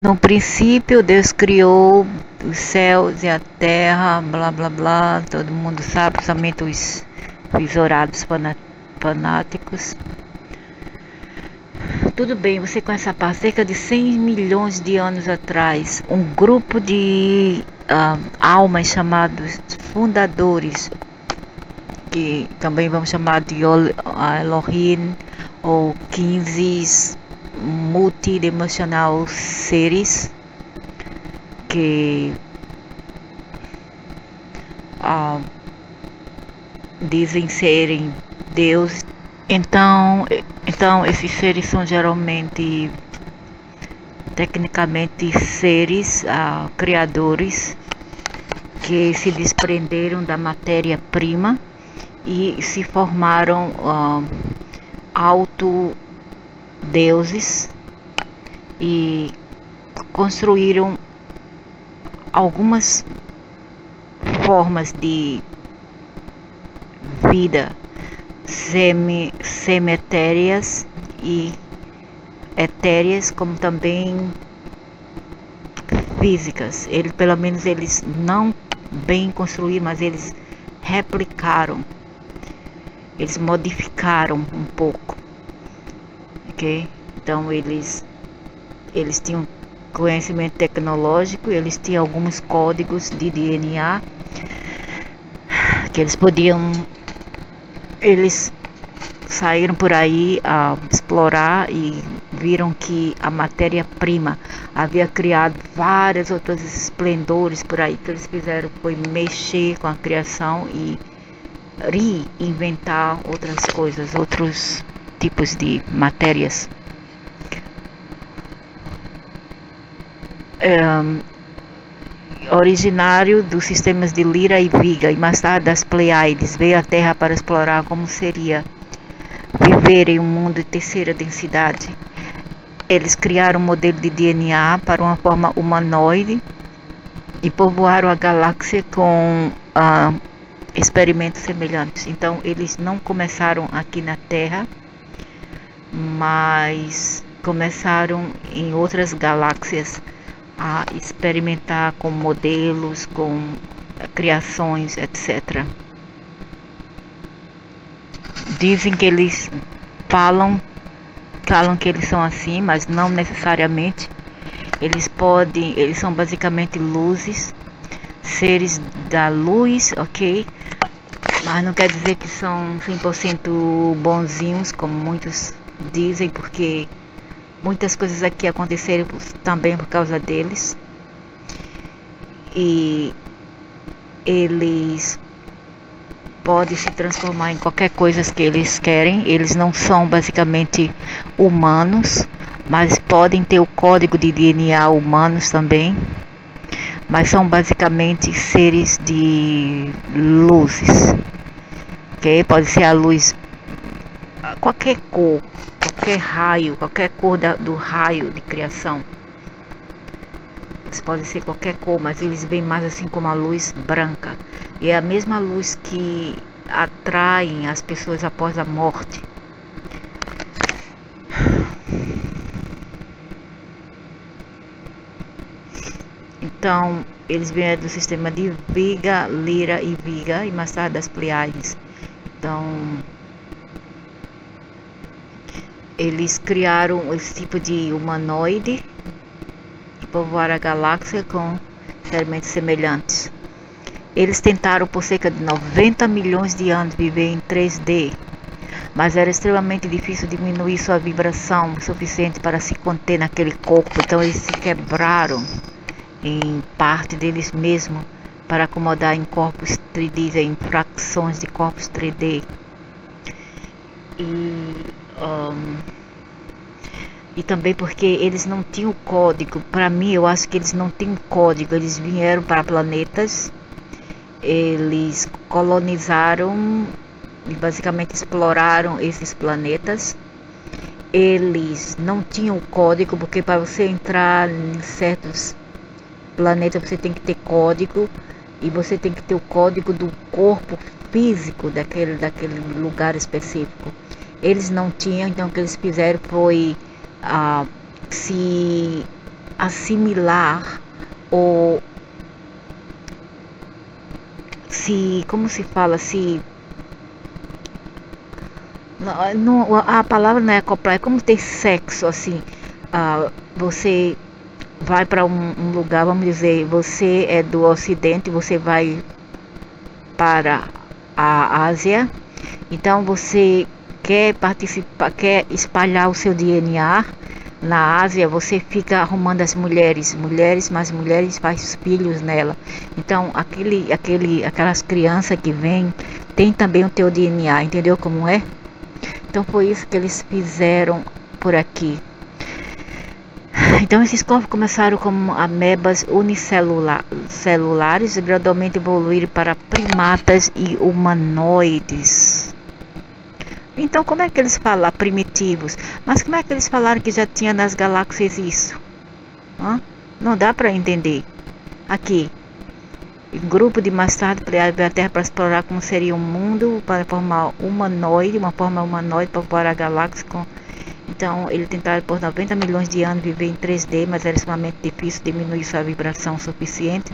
No princípio, Deus criou os céus e a terra, blá blá blá, todo mundo sabe, somente os orados fanáticos. Tudo bem, você conhece a parte, cerca de 100 milhões de anos atrás, um grupo de almas chamados fundadores, que também vamos chamar de Elohim ou 15 multidimensional seres, que ah, dizem serem Deus. Então esses seres são geralmente, tecnicamente, seres criadores que se desprenderam da matéria-prima e se formaram auto-deuses e construíram algumas formas de vida semi-etéreas e etéreas, como também físicas. Pelo menos eles não bem construíram, mas eles replicaram, eles modificaram um pouco, ok? Então eles tinham conhecimento tecnológico, eles tinham alguns códigos de DNA que eles saíram por aí a explorar e viram que a matéria-prima havia criado vários outros esplendores por aí. O que eles fizeram foi mexer com a criação e reinventar outras coisas, outros tipos de matérias. Originário dos sistemas de Lyra e Vega e mais tarde das Pleiades, veio à Terra para explorar como seria viver em um mundo de terceira densidade. Eles criaram um modelo de DNA para uma forma humanoide e povoaram a galáxia com experimentos semelhantes. Então eles não começaram aqui na Terra, mas começaram em outras galáxias a experimentar com modelos, com criações, etc. Dizem que eles falam que eles são assim, mas não necessariamente. Eles são basicamente luzes, seres da luz, ok? Mas não quer dizer que são 100% bonzinhos, como muitos dizem, porque muitas coisas aqui aconteceram também por causa deles. E eles podem se transformar em qualquer coisa que eles querem. Eles não são basicamente humanos, mas podem ter o código de DNA humanos também. Mas são basicamente seres de luzes. Ok? Pode ser a luz, qualquer cor, qualquer raio, qualquer cor do raio de criação. Eles podem ser qualquer cor, mas eles vêm mais assim como a luz branca. E é a mesma luz que atraem as pessoas após a morte. Então, eles vieram do sistema de Vega, Lyra e Vega, e mais tarde das Pleiades. Então, eles criaram esse tipo de humanoide e povoaram a galáxia com experimentos semelhantes. Eles tentaram por cerca de 90 milhões de anos viver em 3D, mas era extremamente difícil diminuir sua vibração o suficiente para se conter naquele corpo. Então eles se quebraram em parte deles mesmos para acomodar em corpos 3D, em frações de corpos 3D. E também porque eles não tinham código. Para mim, eu acho que eles não tinham código. Eles vieram para planetas, eles colonizaram e basicamente exploraram esses planetas. Eles não tinham código, porque para você entrar em certos planetas você tem que ter código, e você tem que ter o código do corpo físico daquele lugar específico. Eles não tinham, então o que eles fizeram foi se assimilar ou se, como se fala, se não, a palavra não é acoplar, é como ter sexo, assim. Você vai para um lugar, vamos dizer, você é do Ocidente, você vai para a Ásia, então você quer participar, quer espalhar o seu DNA na Ásia, você fica arrumando as mulheres, mais mulheres faz filhos nela. Então aquelas crianças que vêm tem também o teu DNA, entendeu como é? Então foi isso que eles fizeram por aqui. Então esses corpos começaram como amebas unicelulares e gradualmente evoluíram para primatas e humanoides. Então como é que eles falam primitivos? Mas como é que eles falaram que já tinha nas galáxias isso? Não dá para entender. Aqui, grupo de mais tarde para a Terra para explorar como seria um mundo para formar uma forma humanoide para voar a galáxia. Então, eles tentaram por 90 milhões de anos viver em 3D, mas era extremamente difícil diminuir sua vibração suficiente,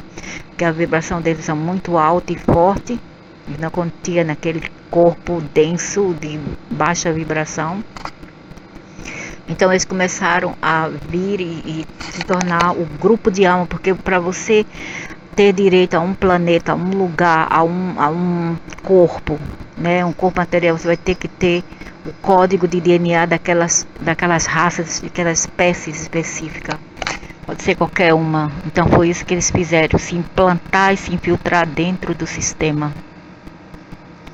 porque a vibração deles é muito alta e forte, e não continha naquele corpo denso de baixa vibração. Então, eles começaram a vir e se tornar o grupo de alma, porque para você ter direito a um planeta, a um lugar, a um corpo, né, um corpo material, você vai ter que ter o código de DNA daquelas raças, daquelas espécies específicas. Pode ser qualquer uma. Então foi isso que eles fizeram, se implantar e se infiltrar dentro do sistema.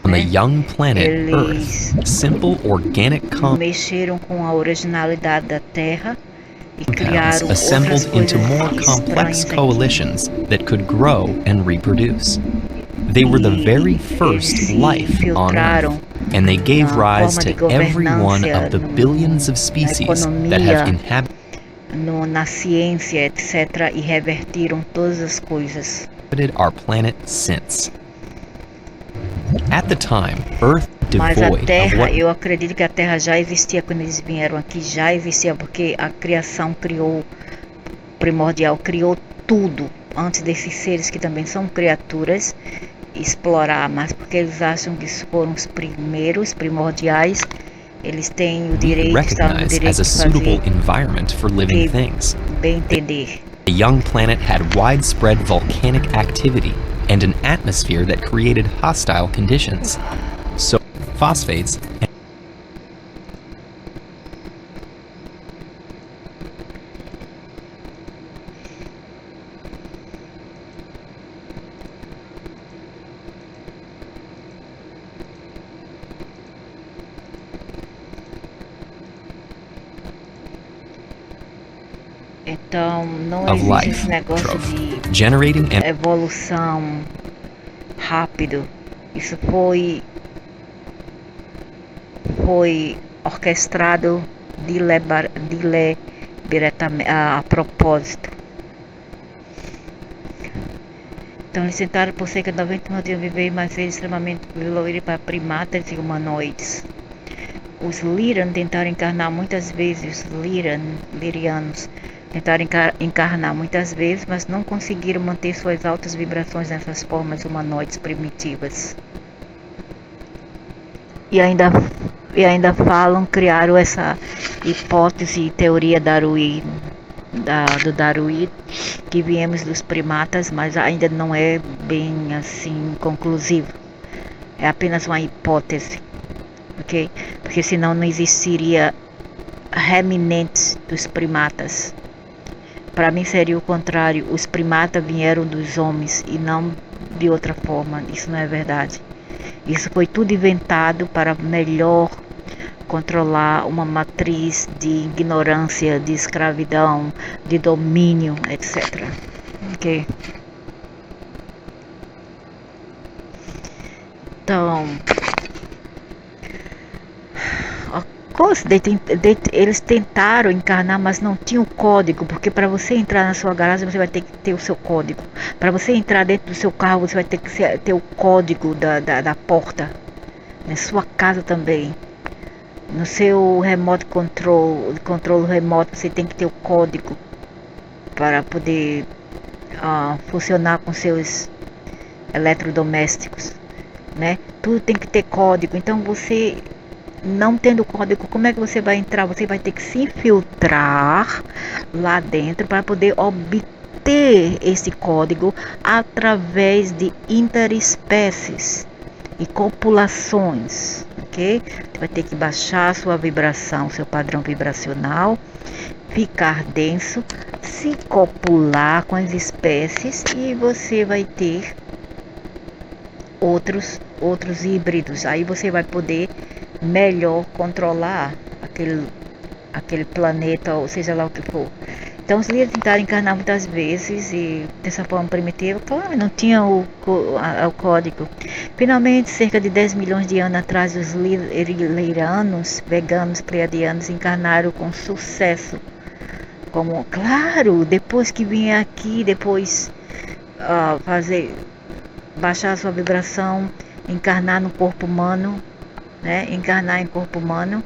On the young planet Earth, simple organic mexeram com a originalidade da Terra e criaram assembled into more complex coalitions that could grow and reproduce. They were the very first life on Earth, and they gave rise to every one of the billions of species that have inhabited na ciência, etc., e revertiram todas as coisas. Our planet since. At the time, Earth Mas a devoid of Terra, what eu acredito que a Terra já existia quando eles vieram aqui, já existia, porque a criação criou, primordial, criou tudo, antes desses seres que também são criaturas, explorar, mas porque eles acham que foram os primeiros, primordiais, eles têm o direito, estão no recognized direito as a de suitable fazer, environment for living things. bem entender. The young planet had widespread volcanic activity and an atmosphere that created hostile conditions. So, phosphates and Então, não of existe life esse negócio troph, de generating and evolução rápido. Isso foi orquestrado deliberadamente, a propósito. Então eles tentaram por cerca de 90 dias viver mais vezes extremamente evoluídos para primatas e humanoides. Os Lyran tentaram encarnar muitas vezes, os Lyrianos tentaram encarnar muitas vezes, mas não conseguiram manter suas altas vibrações nessas formas humanoides primitivas. E ainda criaram essa hipótese e teoria do Darwin, que viemos dos primatas, mas ainda não é bem assim conclusivo. É apenas uma hipótese, ok? Porque senão não existiria remanentes dos primatas. Para mim seria o contrário, os primatas vieram dos homens e não de outra forma. Isso não é verdade. Isso foi tudo inventado para melhor controlar uma matriz de ignorância, de escravidão, de domínio, etc. Ok? Então, eles tentaram encarnar, mas não tinham código, porque para você entrar na sua garagem você vai ter que ter o seu código. Para você entrar dentro do seu carro você vai ter que ter o código da porta. Na sua casa também. No seu remote control remoto você tem que ter o código. para poder funcionar com seus eletrodomésticos, né? Tudo tem que ter código. Então você não tendo código, como é que você vai entrar? Você vai ter que se infiltrar lá dentro para poder obter esse código através de interespécies e copulações, ok? Você vai ter que baixar sua vibração, seu padrão vibracional, ficar denso, se copular com as espécies e você vai ter outros híbridos. Aí você vai poder melhor controlar aquele planeta, ou seja lá o que for. Então os líderes tentaram encarnar muitas vezes e dessa forma primitiva, claro, não tinha o código. Finalmente, cerca de 10 milhões de anos atrás, os liranos, veganos, pleiadianos encarnaram com sucesso. Como, claro, depois que vinha aqui, depois baixar a sua vibração, encarnar no corpo humano, né? Encarnar em corpo humano,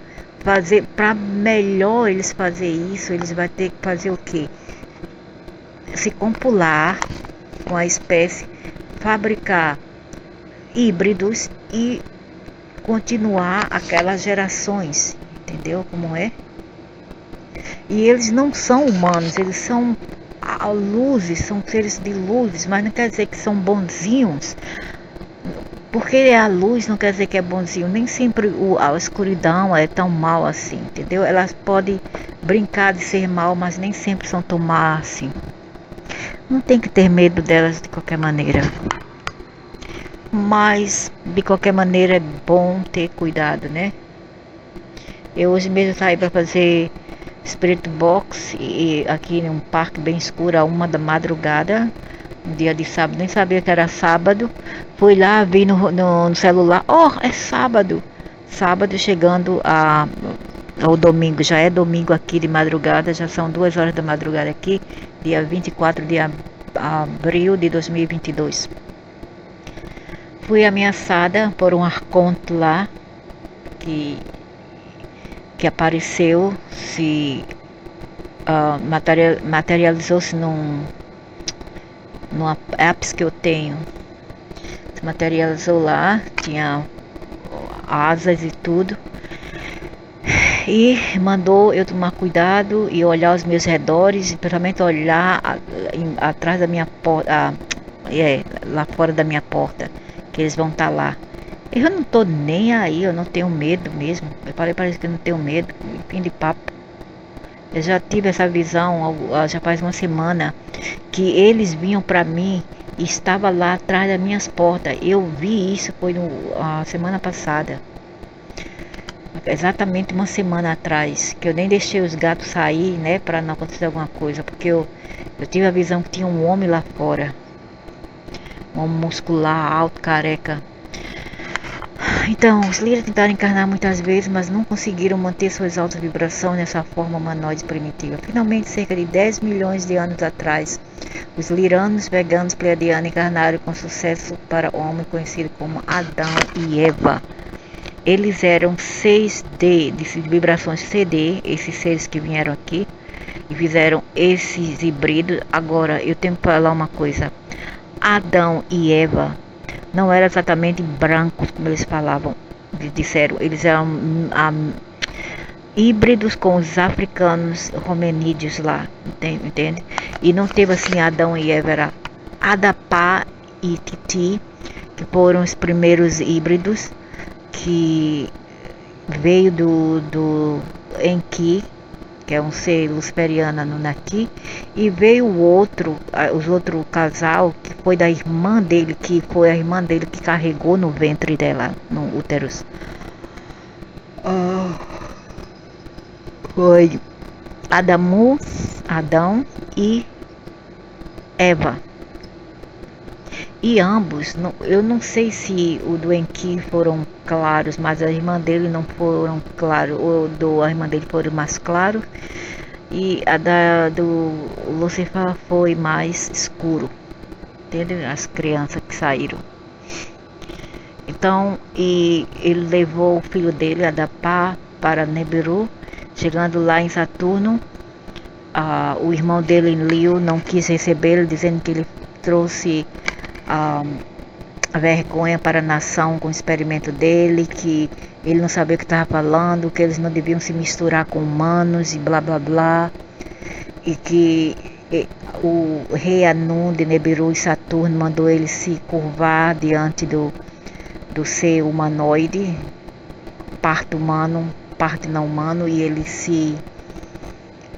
para melhor eles fazer isso, eles vão ter que fazer o quê? Se copular com a espécie, fabricar híbridos e continuar aquelas gerações, entendeu como é? E eles não são humanos, eles são luzes, são seres de luzes, mas não quer dizer que são bonzinhos. Porque é a luz não quer dizer que é bonzinho. Nem sempre a escuridão é tão mal assim, entendeu? Elas podem brincar de ser mal, mas nem sempre são tão má assim. Não tem que ter medo delas de qualquer maneira. Mas, de qualquer maneira, é bom ter cuidado, né? Eu hoje mesmo saí para fazer Spirit Box e aqui em um parque bem escuro, a 1 da madrugada. Um dia de sábado, nem sabia que era sábado. Fui lá, vi no celular, é sábado. Sábado chegando ao domingo, já é domingo aqui de madrugada, já são 2 horas da madrugada aqui, dia 24 de abril de 2022. Fui ameaçada por um arconte lá, que apareceu, materializou-se numa apps que eu tenho, se materializou lá, tinha asas e tudo, e mandou eu tomar cuidado e olhar os meus redores, e principalmente olhar atrás da minha porta, lá fora da minha porta, que eles vão estar lá. Eu não tô nem aí, eu não tenho medo mesmo. Eu falei para eles que eu não tenho medo, fim de papo. Eu já tive essa visão já faz uma semana, que eles vinham para mim e estava lá atrás das minhas portas. Eu vi isso, foi a semana passada. Exatamente uma semana atrás, que eu nem deixei os gatos sair, né, para não acontecer alguma coisa, porque eu tive a visão que tinha um homem lá fora. Um homem muscular, alto, careca. Então, os líderes tentaram encarnar muitas vezes, mas não conseguiram manter suas altas vibrações nessa forma humanoide primitiva. Finalmente, cerca de 10 milhões de anos atrás, os liranos, veganos, pleiadianos encarnaram com sucesso para o homem conhecido como Adão e Eva. Eles eram 6D, de vibrações CD, esses seres que vieram aqui e fizeram esses híbridos. Agora, eu tenho que falar uma coisa. Adão e Eva não eram exatamente brancos, como eles falavam, disseram. Eles eram híbridos com os africanos hominídeos lá, entende? E não teve assim Adão e Eva, era Adapá e Titi, que foram os primeiros híbridos, que veio do Enki, que é um ser luciferiano Anunnaki, e veio os outro casal, que foi da irmã dele, que foi a irmã dele que carregou no ventre dela, no útero. Foi Adão e Eva. E ambos, eu não sei se o do Enki foram claros, mas a irmã dele não foram claros, a irmã dele foram mais claros, e a do Lucifer foi mais escuro, entende? As crianças que saíram. Então, e ele levou o filho dele, Adapá, para Nibiru, chegando lá em Saturno, o irmão dele, Enlil, não quis recebê-lo, dizendo que ele trouxe a vergonha para a nação com o experimento dele, que ele não sabia o que estava falando, que eles não deviam se misturar com humanos e blá blá blá, e que o rei Anum de Nibiru e Saturno mandou ele se curvar diante do ser humanoide, parte humano, parte não humano, e ele se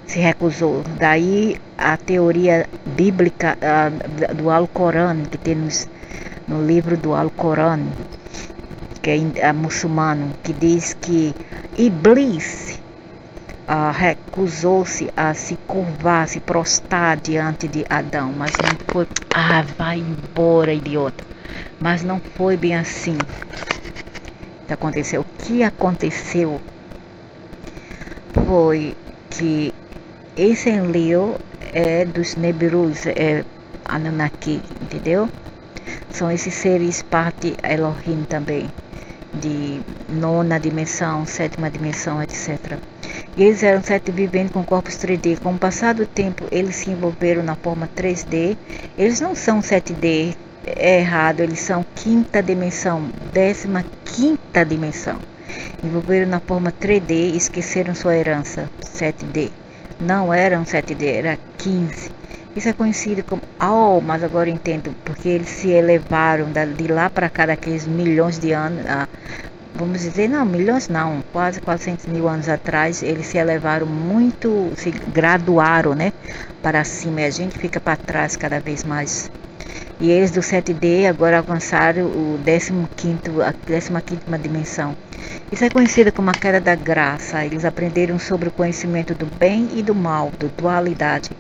recusou. Daí a teoria bíblica do Alcorão, que tem no livro do Alcorão, que é muçulmano, que diz que Iblis recusou-se a se curvar, se prostrar diante de Adão, mas não foi. Vai embora, idiota. Mas não foi bem assim que aconteceu. O que aconteceu foi que esse Enlil é dos Nebirus, é Anunnaki, entendeu? São esses seres parte Elohim também, de 9ª dimensão, 7ª dimensão, etc. E eles eram 7 vivendo com corpos 3D. Com o passar do tempo, eles se envolveram na forma 3D. Eles não são 7D, é errado, eles são 5ª dimensão, 15ª dimensão. Envolveram na forma 3D e esqueceram sua herança, 7D. Não eram 7D, era 15. Isso é conhecido como mas agora eu entendo, porque eles se elevaram de lá para cá, daqueles milhões de anos, vamos dizer, não, milhões não, quase 400 mil anos atrás, eles se elevaram muito, se graduaram, né, para cima, e a gente fica para trás cada vez mais. E eles do 7D agora alcançaram a 15ª dimensão. Isso é conhecido como a queda da graça. Eles aprenderam sobre o conhecimento do bem e do mal, da dualidade.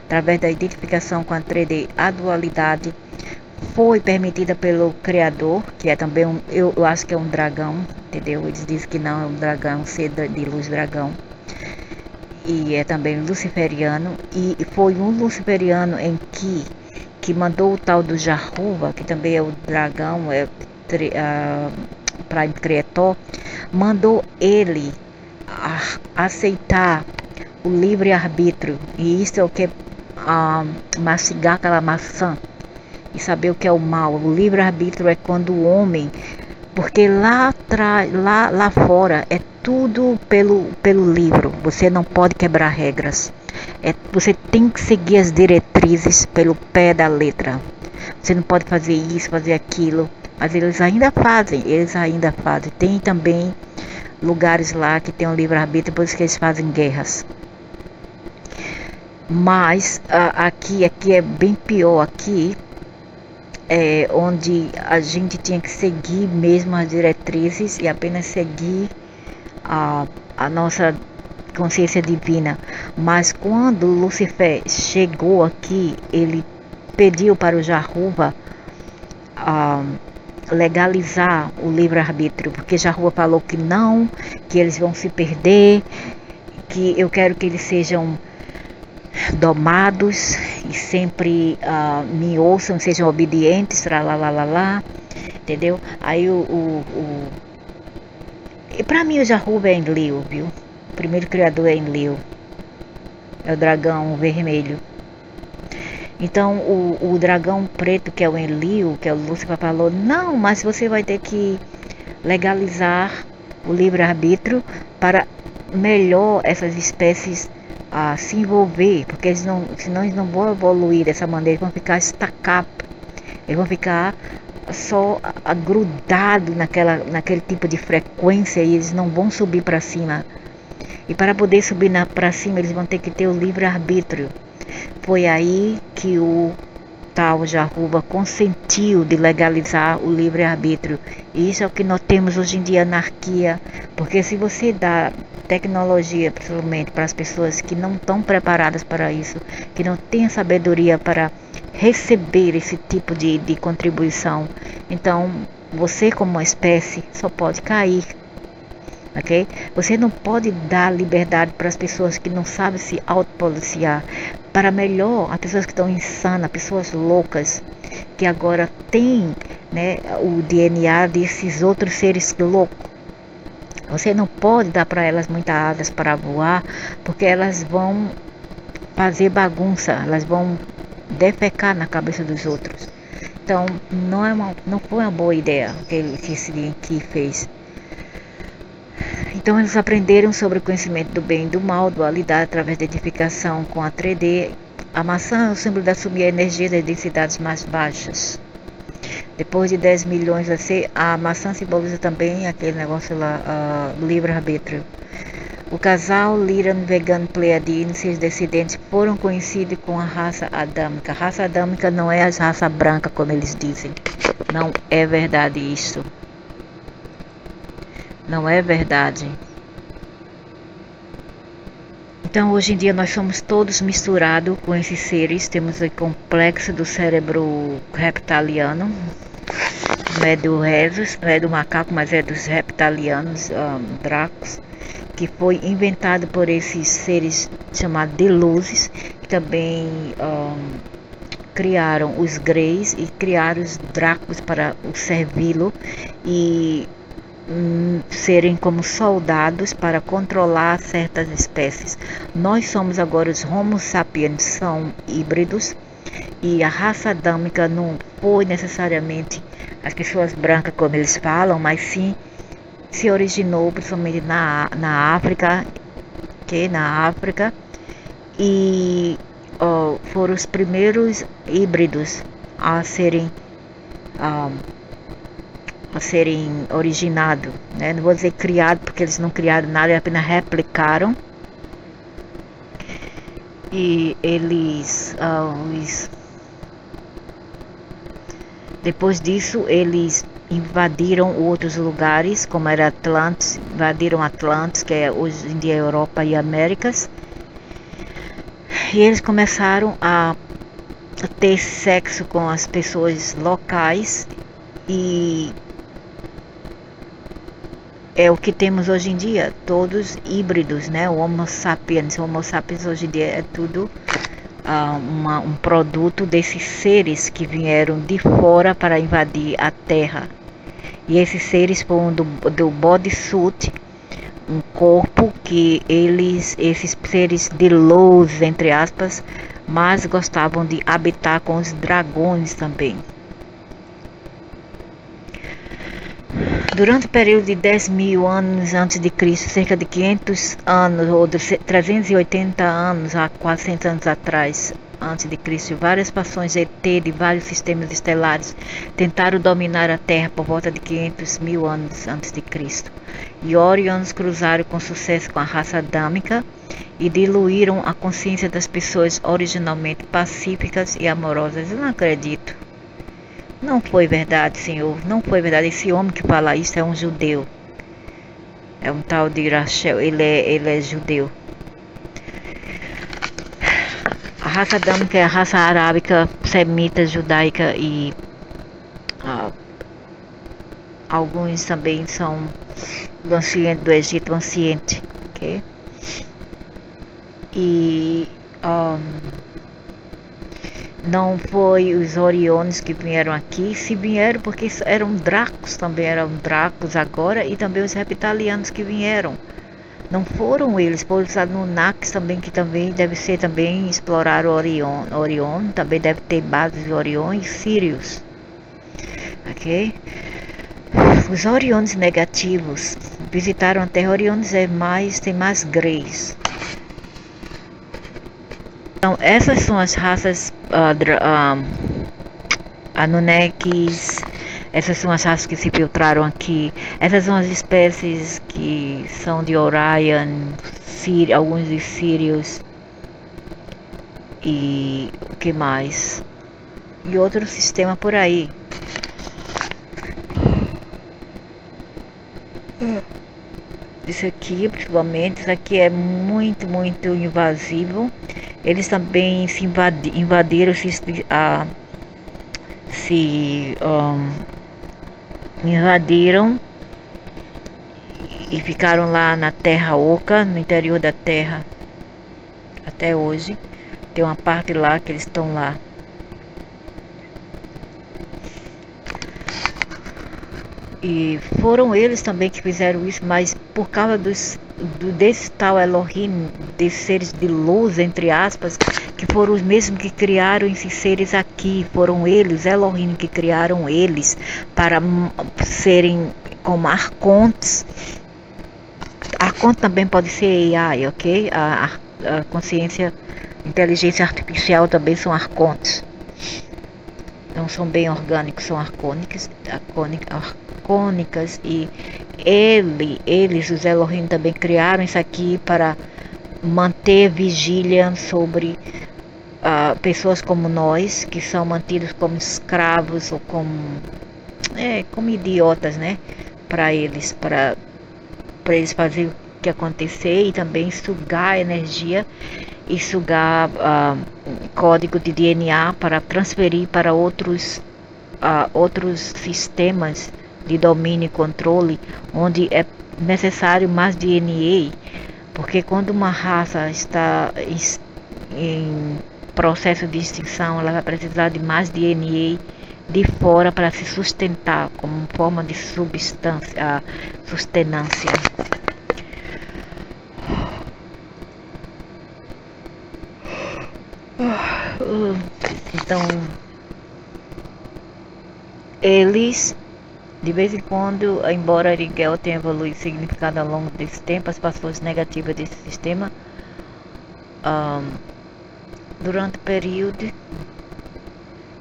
Através da identificação com a 3D, a dualidade foi permitida pelo Criador, que é também eu acho que é um dragão, entendeu? Eles dizem que não é um dragão, ser de luz dragão. E é também luciferiano. E foi um luciferiano em que mandou o tal do Jahuva, que também é o dragão, Prime Creator, mandou ele aceitar o livre-arbítrio. E isso é o que é mastigar aquela maçã e saber o que é o mal. O livre-arbítrio é quando o homem, porque lá atrás, lá fora é tudo pelo livro, você não pode quebrar regras, você tem que seguir as diretrizes pelo pé da letra. Você não pode fazer isso, fazer aquilo, mas eles ainda fazem. Tem também lugares lá que tem um livre-arbítrio, por isso que eles fazem guerras. Mas aqui é bem pior. Aqui é onde a gente tinha que seguir mesmo as diretrizes e apenas seguir a nossa consciência divina. Mas quando Lúcifer chegou aqui, ele pediu para o Jahuva legalizar o livre-arbítrio, porque Jahuva falou que não, que eles vão se perder, que eu quero que eles sejam domados e sempre me ouçam, sejam obedientes, lá, entendeu? Aí pra mim o Jahuva é Enlil, viu? O primeiro criador é Enlil, é o dragão vermelho. Então o dragão preto, que é o Enlil, que é o Lúcifer, falou: não, mas você vai ter que legalizar o livre-arbítrio para melhor essas espécies se envolver, porque senão eles não vão evoluir dessa maneira, eles vão ficar estacados, eles vão ficar só grudados naquele tipo de frequência e eles não vão subir para cima. E para poder subir para cima, eles vão ter que ter o livre-arbítrio. Foi aí que o tal Jahuva consentiu de legalizar o livre-arbítrio. E isso é o que nós temos hoje em dia, anarquia. Porque se você dá tecnologia, principalmente para as pessoas que não estão preparadas para isso, que não têm sabedoria para receber esse tipo de contribuição, então você como uma espécie só pode cair. Okay? Você não pode dar liberdade para as pessoas que não sabem se autopoliciar. Para melhor, as pessoas que estão insanas, pessoas loucas, que agora têm, né, o DNA desses outros seres loucos. Você não pode dar para elas muitas asas para voar, porque elas vão fazer bagunça, elas vão defecar na cabeça dos outros. Então não foi uma boa ideia que esse Enki fez. Então eles aprenderam sobre o conhecimento do bem e do mal, dualidade através da identificação com a 3D. A maçã é o símbolo de assumir a energia das densidades mais baixas. Depois de 10 milhões a maçã simboliza também aquele negócio lá, livre-arbítrio. O casal Lyran Vegano Pleiadiano e seus descendentes foram conhecidos com a raça adâmica. A raça adâmica não é a raça branca, como eles dizem. Não é verdade isso. Não é verdade. Então, hoje em dia, nós somos todos misturados com esses seres. Temos o complexo do cérebro reptiliano. Não é do Rhesus, não é do macaco, mas é dos reptilianos, Dracos, que foi inventado por esses seres chamados de luzes, que também criaram os Greys e criaram os Dracos para o servi-lo e serem como soldados para controlar certas espécies. Nós somos agora os Homo sapiens, são híbridos, e a raça adâmica não foi necessariamente as pessoas brancas como eles falam, mas sim se originou principalmente na África, e foram os primeiros híbridos a serem originados, né? Não vou dizer criado, porque eles não criaram nada, apenas replicaram. E eles, depois disso, eles invadiram outros lugares, como era Atlantis, invadiram Atlantis, que é hoje em dia Europa e Américas. E eles começaram a ter sexo com as pessoas locais e é o que temos hoje em dia, todos híbridos, né? O Homo sapiens hoje em dia é tudo um produto desses seres que vieram de fora para invadir a Terra. E esses seres foram do bodysuit, um corpo que esses seres de luz, entre aspas, mais gostavam de habitar com os dragões também. Durante o período de 10 mil anos antes de Cristo, cerca de 500 anos, ou 380 anos, há 400 anos atrás, antes de Cristo, várias fações ET de vários sistemas estelares tentaram dominar a Terra por volta de 500 mil anos antes de Cristo. E Orions cruzaram com sucesso com a raça adâmica e diluíram a consciência das pessoas originalmente pacíficas e amorosas. Eu não acredito. Não foi verdade, Senhor. Não foi verdade. Esse homem que fala isso é um judeu. É um tal de Rachel. Ele é judeu. A raça adâmica é a raça arábica, semita, judaica e alguns também são do Egito anciente, ok? E não foi os Oriones que vieram aqui, se vieram porque eram Dracos, também eram Dracos agora, e também os reptilianos que vieram. Não foram eles, foram os Anunnakis também, que também deve ser também explorar o Orion, também deve ter bases de Orion e Sirius, ok? Os Oriones negativos visitaram a Terra. Oriones tem mais Greys. Então essas são as raças Anunnakis. Essas são as raças que se filtraram aqui. Essas são as espécies que são de Orion, alguns de Sirius e o que mais? E outro sistema por aí. Isso aqui, principalmente, isso aqui é muito invasivo. Eles também se invadiram, invadiram e ficaram lá na Terra Oca, no interior da Terra, até hoje. Tem uma parte lá que eles estão lá. E foram eles também que fizeram isso, mas por causa dos desse tal Elohim, desses seres de luz, entre aspas, que foram os mesmos que criaram esses seres aqui, foram eles, Elohim, que criaram eles para serem como arcontes. Arconte também pode ser AI, ok? A consciência, inteligência artificial também são arcontes. Não são bem orgânicos, são arcônicas e eles, os Elohim, também criaram isso aqui para manter vigília sobre pessoas como nós, que são mantidos como escravos ou como idiotas, né? Para eles fazerem o que acontecer e também sugar energia e sugar código de DNA para transferir para outros sistemas de domínio e controle, onde é necessário mais DNA, porque quando uma raça está em processo de extinção, ela vai precisar de mais DNA de fora para se sustentar como forma de sustenância. Então, eles, de vez em quando, embora Rigel tenha evoluído significado ao longo desse tempo, as passagens negativas desse sistema, durante o período,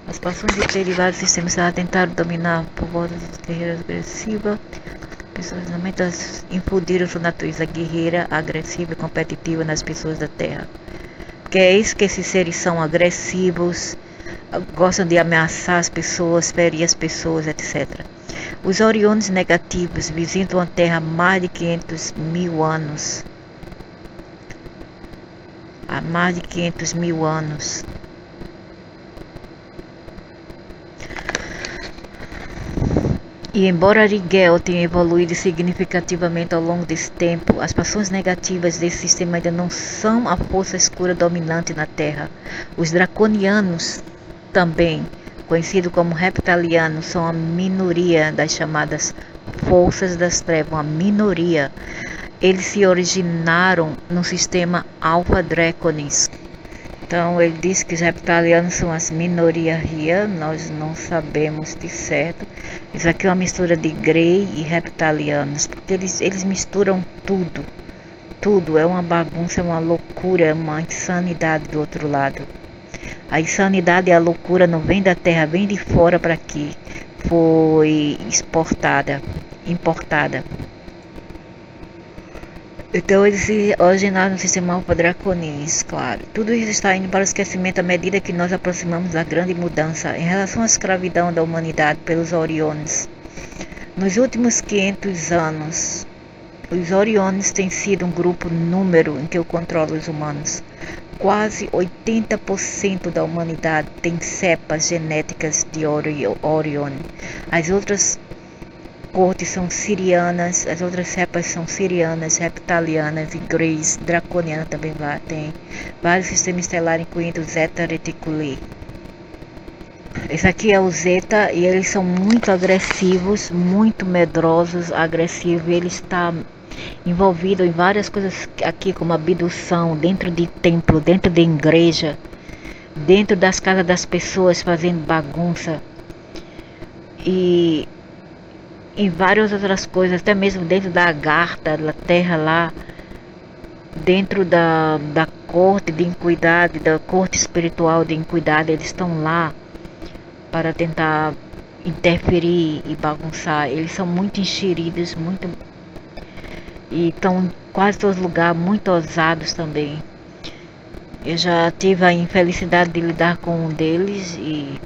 as passagens de derivados do sistema tentaram dominar por volta das guerreiras agressivas. Pessoas realmente infundiram sua natureza guerreira, agressiva e competitiva nas pessoas da Terra. Que é isso que esses seres são, agressivos, gostam de ameaçar as pessoas, ferir as pessoas, etc. Os Oriones negativos visitam a Terra há mais de 500 mil anos. Há mais de 500 mil anos. E embora Rigel tenha evoluído significativamente ao longo desse tempo, as paixões negativas desse sistema ainda não são a força escura dominante na Terra. Os draconianos, também conhecidos como reptilianos, são a minoria das chamadas forças das trevas, uma minoria. Eles se originaram no sistema Alpha Draconis. Então ele diz que os reptilianos são as minorias, nós não sabemos de certo. Isso aqui é uma mistura de Grey e reptilianos, porque eles misturam tudo. Tudo é uma bagunça, é uma loucura, é uma insanidade do outro lado. A insanidade e a loucura não vem da Terra, vem de fora para aqui. Foi importada. Então eles se originaram no sistema Alpha Draconis, claro. Tudo isso está indo para o esquecimento à medida que nós aproximamos da grande mudança em relação à escravidão da humanidade pelos Oriones. Nos últimos 500 anos, os Oriones têm sido um grupo número em que eu controlo os humanos. Quase 80% da humanidade tem cepas genéticas de Orion. As outras cortes são sirianas, as outras cepas são sirianas, reptilianas e greys, draconiana também tem vários sistemas estelares, incluindo Zeta Reticuli. Esse aqui é o Zeta e eles são muito agressivos, muito medrosos, agressivos. Ele está envolvido em várias coisas aqui, como abdução, dentro de templo, dentro de igreja, dentro das casas das pessoas, fazendo bagunça. E em várias outras coisas, até mesmo dentro da Agartha, da terra lá, dentro da corte de iniquidade, da corte espiritual de iniquidade, eles estão lá para tentar interferir e bagunçar. Eles são muito enxeridos, e estão em quase todos os lugares, muito ousados também. Eu já tive a infelicidade de lidar com um deles e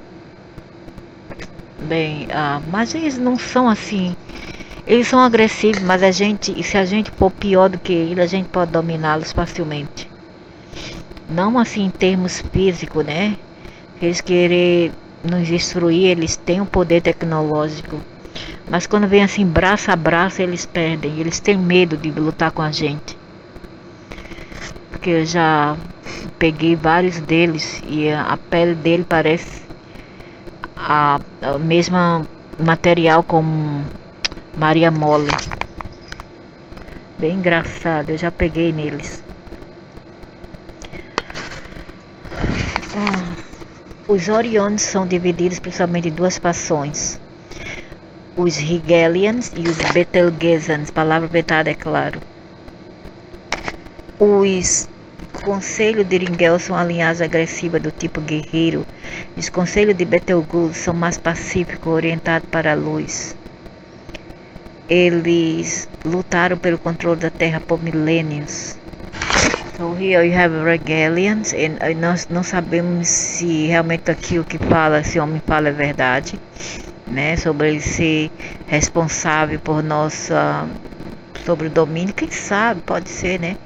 mas eles não são assim. Eles são agressivos, mas se a gente for pior do que ele, a gente pode dominá-los facilmente. Não assim em termos físicos, né? Eles querem nos destruir, eles têm um poder tecnológico. Mas quando vem assim braço a braço, eles perdem. Eles têm medo de lutar com a gente. Porque eu já peguei vários deles e a pele dele parece a mesma material como Maria Mole. Bem engraçado, eu já peguei neles. Os Orions são divididos principalmente em duas fações. Os Rigelians e os Betelgeusans, palavra vetada é claro. Os conselhos de Ringel são a linhagem agressiva do tipo guerreiro. Os conselhos de Betelgeuse são mais pacíficos, orientados para a luz. Eles lutaram pelo controle da Terra por milênios. So here you have Regalians, e nós não sabemos se realmente aquilo que fala, esse homem fala é verdade, né? Sobre ele ser responsável por sobre o domínio, quem sabe, pode ser, né?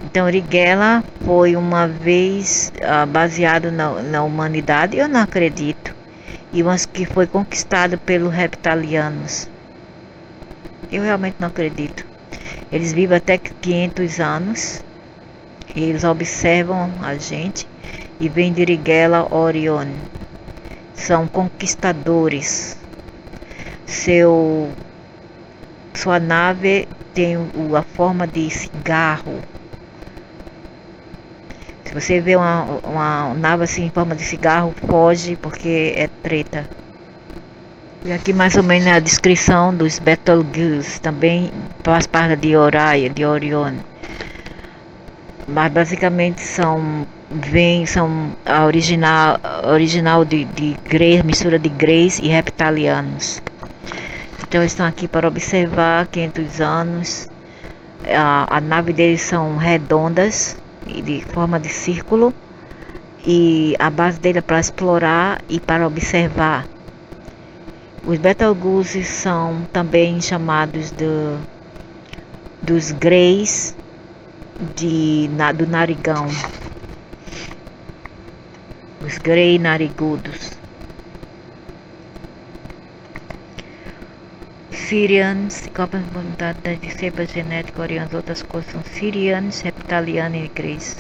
Então Rigella foi uma vez baseado na humanidade, eu não acredito, e mas que foi conquistado pelos reptilianos. Eu realmente não acredito. Eles vivem até 500 anos. Eles observam a gente e vêm de Rigella Orion. São conquistadores. Sua nave tem a forma de cigarro. Se você vê uma nave assim em forma de cigarro, foge porque é treta. E aqui mais ou menos a descrição dos Betelgeuse, também faz parte de Orion. Mas basicamente são a original de Greys, mistura de Greys e reptilianos. Então eles estão aqui para observar 500 anos. A nave deles são redondas, de forma de círculo, e a base dele é para explorar e para observar. Os Betelgeuse são também chamados dos Greys do narigão. Os Grey narigudos. Sirians, copas de vontade de cepa genética, Orions, outras coisas são Sirians, reptilianos e Greys.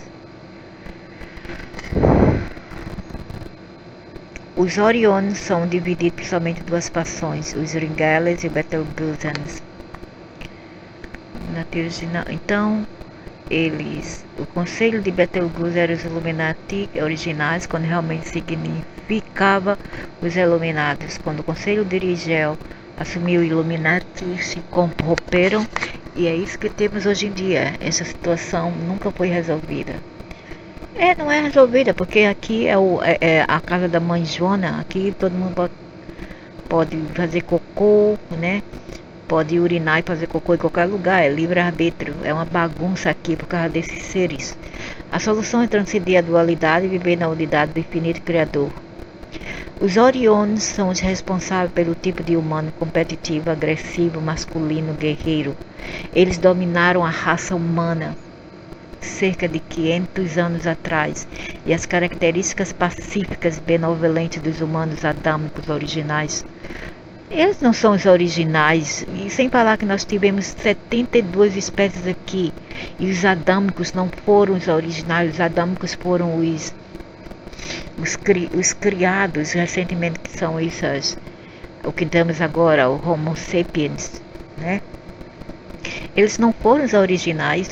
Os Orions são divididos principalmente em duas fações, os Ringeles e Betelgeusans. Então, o conselho de Betelgeuse era os Illuminati originais, quando realmente significava os Iluminados. Quando o conselho de Rigel assumiu o Illuminati, se corromperam, e é isso que temos hoje em dia. Essa situação nunca foi resolvida. Não é resolvida, porque aqui é a casa da mãe Joana. Aqui todo mundo pode fazer cocô, né? Pode urinar e fazer cocô em qualquer lugar, é livre-arbítrio. É uma bagunça aqui por causa desses seres. A solução é transcender a dualidade e viver na unidade do infinito Criador. Os Orions são os responsáveis pelo tipo de humano competitivo, agressivo, masculino, guerreiro. Eles dominaram a raça humana cerca de 500 anos atrás, e as características pacíficas e benevolentes dos humanos adâmicos originais. Eles não são os originais, e sem falar que nós tivemos 72 espécies aqui, e os adâmicos não foram os originais, os adâmicos foram os criados recentemente, que são essas, o que temos agora, o Homo sapiens, né? Eles não foram os originais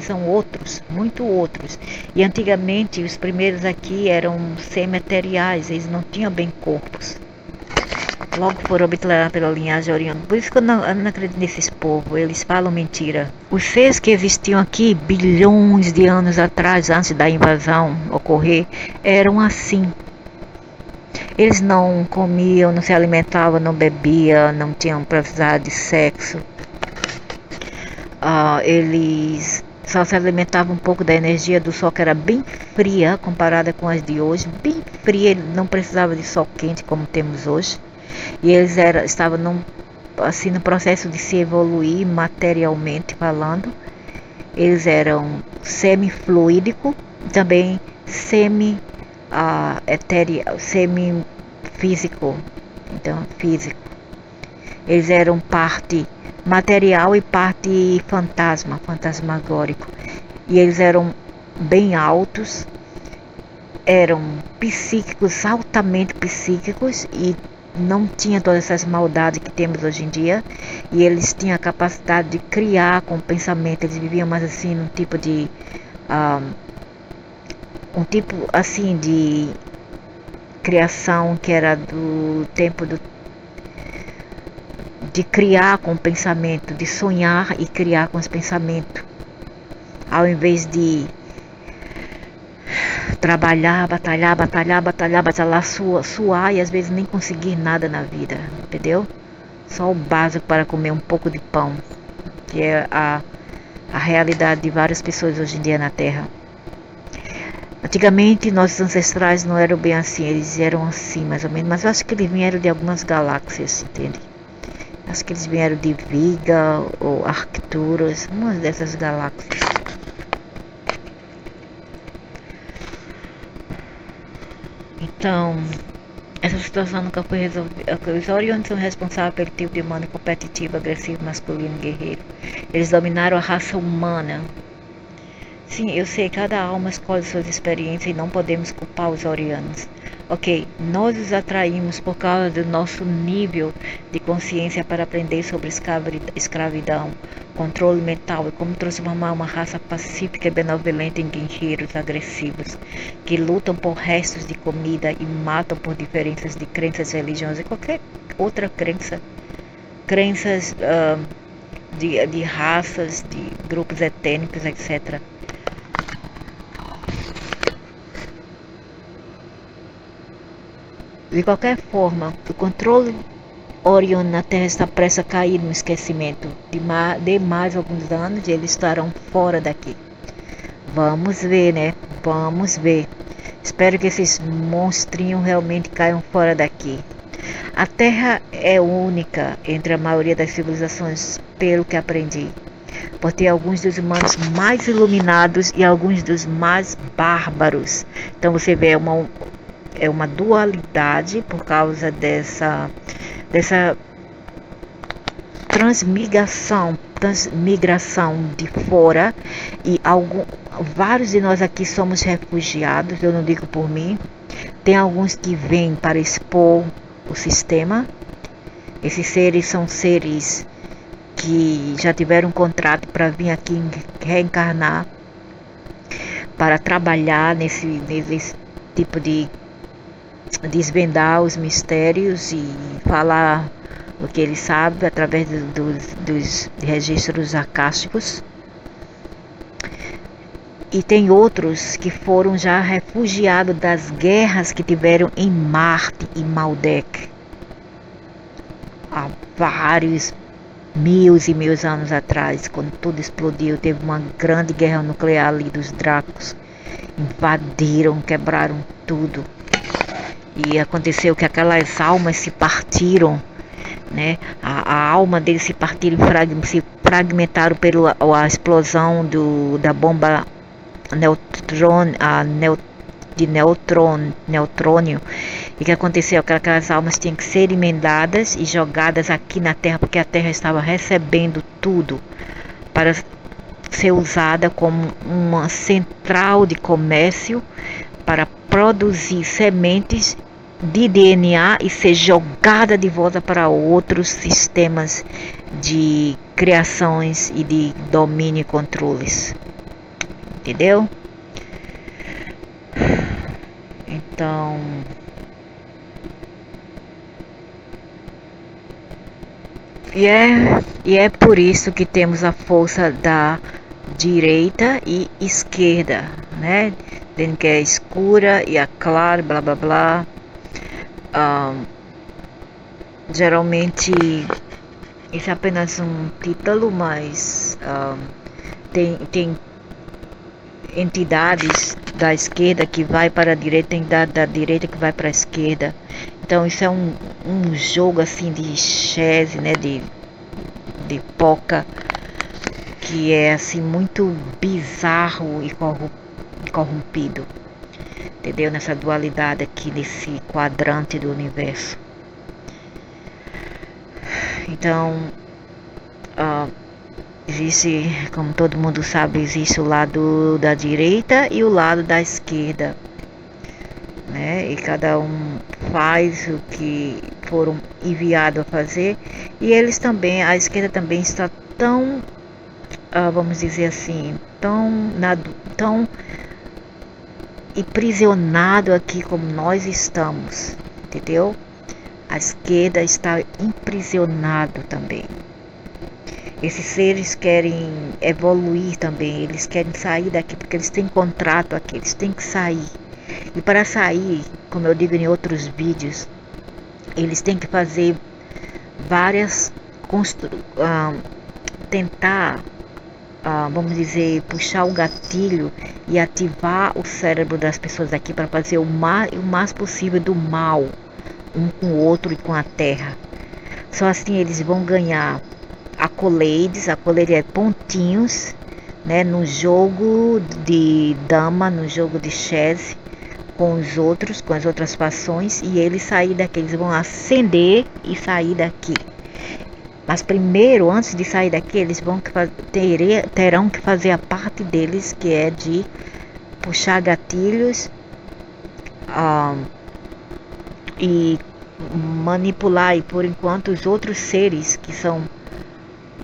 são outros, muito outros. E antigamente os primeiros aqui eram semimateriais, eles não tinham bem corpos. Logo foram obturados pela linhagem oriana. Por isso que eu não acredito nesses povos, eles falam mentira. Os seres que existiam aqui bilhões de anos atrás, antes da invasão ocorrer, eram assim. Eles não comiam, não se alimentavam, não bebiam, não tinham precisado de sexo. Eles só se alimentavam um pouco da energia do sol, que era bem fria comparada com as de hoje, bem fria, não precisava de sol quente como temos hoje. E eles estavam no processo de se evoluir materialmente falando. Eles eram semifluídico, também semifísico, então físico. Eles eram parte material e parte fantasmagórico. E eles eram bem altos, eram psíquicos, altamente psíquicos, e não tinham todas essas maldades que temos hoje em dia, e eles tinham a capacidade de criar com o pensamento. Eles viviam mais assim num tipo de um tipo assim de criação que era do tempo de criar com o pensamento, de sonhar e criar com os pensamentos, ao invés de trabalhar, batalhar, suar e às vezes nem conseguir nada na vida, entendeu? Só o básico para comer um pouco de pão, que é a realidade de várias pessoas hoje em dia na Terra. Antigamente nossos ancestrais não eram bem assim, eles eram assim mais ou menos, mas eu acho que eles vieram de algumas galáxias, entende? Acho que eles vieram de Viga ou Arcturus, uma dessas galáxias. Então, essa situação nunca foi resolvida. Os Orions são responsáveis pelo tipo de humano competitivo, agressivo, masculino e guerreiro. Eles dominaram a raça humana. Sim, eu sei, cada alma escolhe suas experiências e não podemos culpar os Orianos. Ok, nós os atraímos por causa do nosso nível de consciência para aprender sobre escravidão, controle mental e como transformar uma raça pacífica e benevolente em guerreiros agressivos, que lutam por restos de comida e matam por diferenças de crenças religiosas e qualquer outra crença. Crenças de raças, de grupos étnicos, etc. De qualquer forma, o controle Orion na Terra está prestes a cair no esquecimento. De mais alguns anos e eles estarão fora daqui. Vamos ver, né? Vamos ver. Espero que esses monstrinhos realmente caiam fora daqui. A Terra é única entre a maioria das civilizações, pelo que aprendi. Por ter alguns dos humanos mais iluminados e alguns dos mais bárbaros. Então você vê, é uma dualidade por causa dessa transmigração de fora, e vários de nós aqui somos refugiados, eu não digo por mim. Tem alguns que vêm para expor o sistema. Esses seres são seres que já tiveram um contrato para vir aqui reencarnar, para trabalhar nesse tipo de desvendar os mistérios e falar o que ele sabe através dos registros acásticos. E tem outros que foram já refugiados das guerras que tiveram em Marte e Maldek há vários mil anos atrás, quando tudo explodiu. Teve uma grande guerra nuclear ali dos Dracos, invadiram, quebraram tudo. E aconteceu que aquelas almas se partiram, né? A alma deles se partiram, se fragmentaram pela explosão da bomba de neutrônio. E o que aconteceu? Aquelas almas tinham que ser emendadas e jogadas aqui na Terra, porque a Terra estava recebendo tudo para ser usada como uma central de comércio para produzir sementes de DNA e ser jogada de volta para outros sistemas de criações e de domínio e controles. Entendeu? Então, e é por isso que temos a força da direita e esquerda, né? Dizendo que é escura e a clara, blá blá blá. Geralmente isso é apenas um título, mas tem entidades da esquerda que vai para a direita, entidade da direita que vai para a esquerda. Então isso é um jogo assim de chess, né, de poker, que é assim muito bizarro e corrompido. Entendeu? Nessa dualidade aqui, nesse quadrante do universo. Então, existe, como todo mundo sabe, existe o lado da direita e o lado da esquerda. né? E cada um faz o que foram enviados a fazer. E eles também, a esquerda também está tão, vamos dizer assim, tão aprisionado aqui como nós estamos, entendeu? A esquerda está aprisionado também. Esses seres querem evoluir também, eles querem sair daqui porque eles têm contrato aqui, eles têm que sair. E para sair, como eu digo em outros vídeos, eles têm que fazer várias tentar, vamos dizer, puxar o gatilho e ativar o cérebro das pessoas aqui para fazer o mais possível do mal um com o outro e com a terra. Só assim eles vão ganhar accolades é pontinhos, né, no jogo de dama, no jogo de chess com as outras fações, e eles sair daqui, eles vão ascender e sair daqui. Mas primeiro, antes de sair daqui, eles terão que fazer a parte deles, que é de puxar gatilhos e manipular, e por enquanto os outros seres que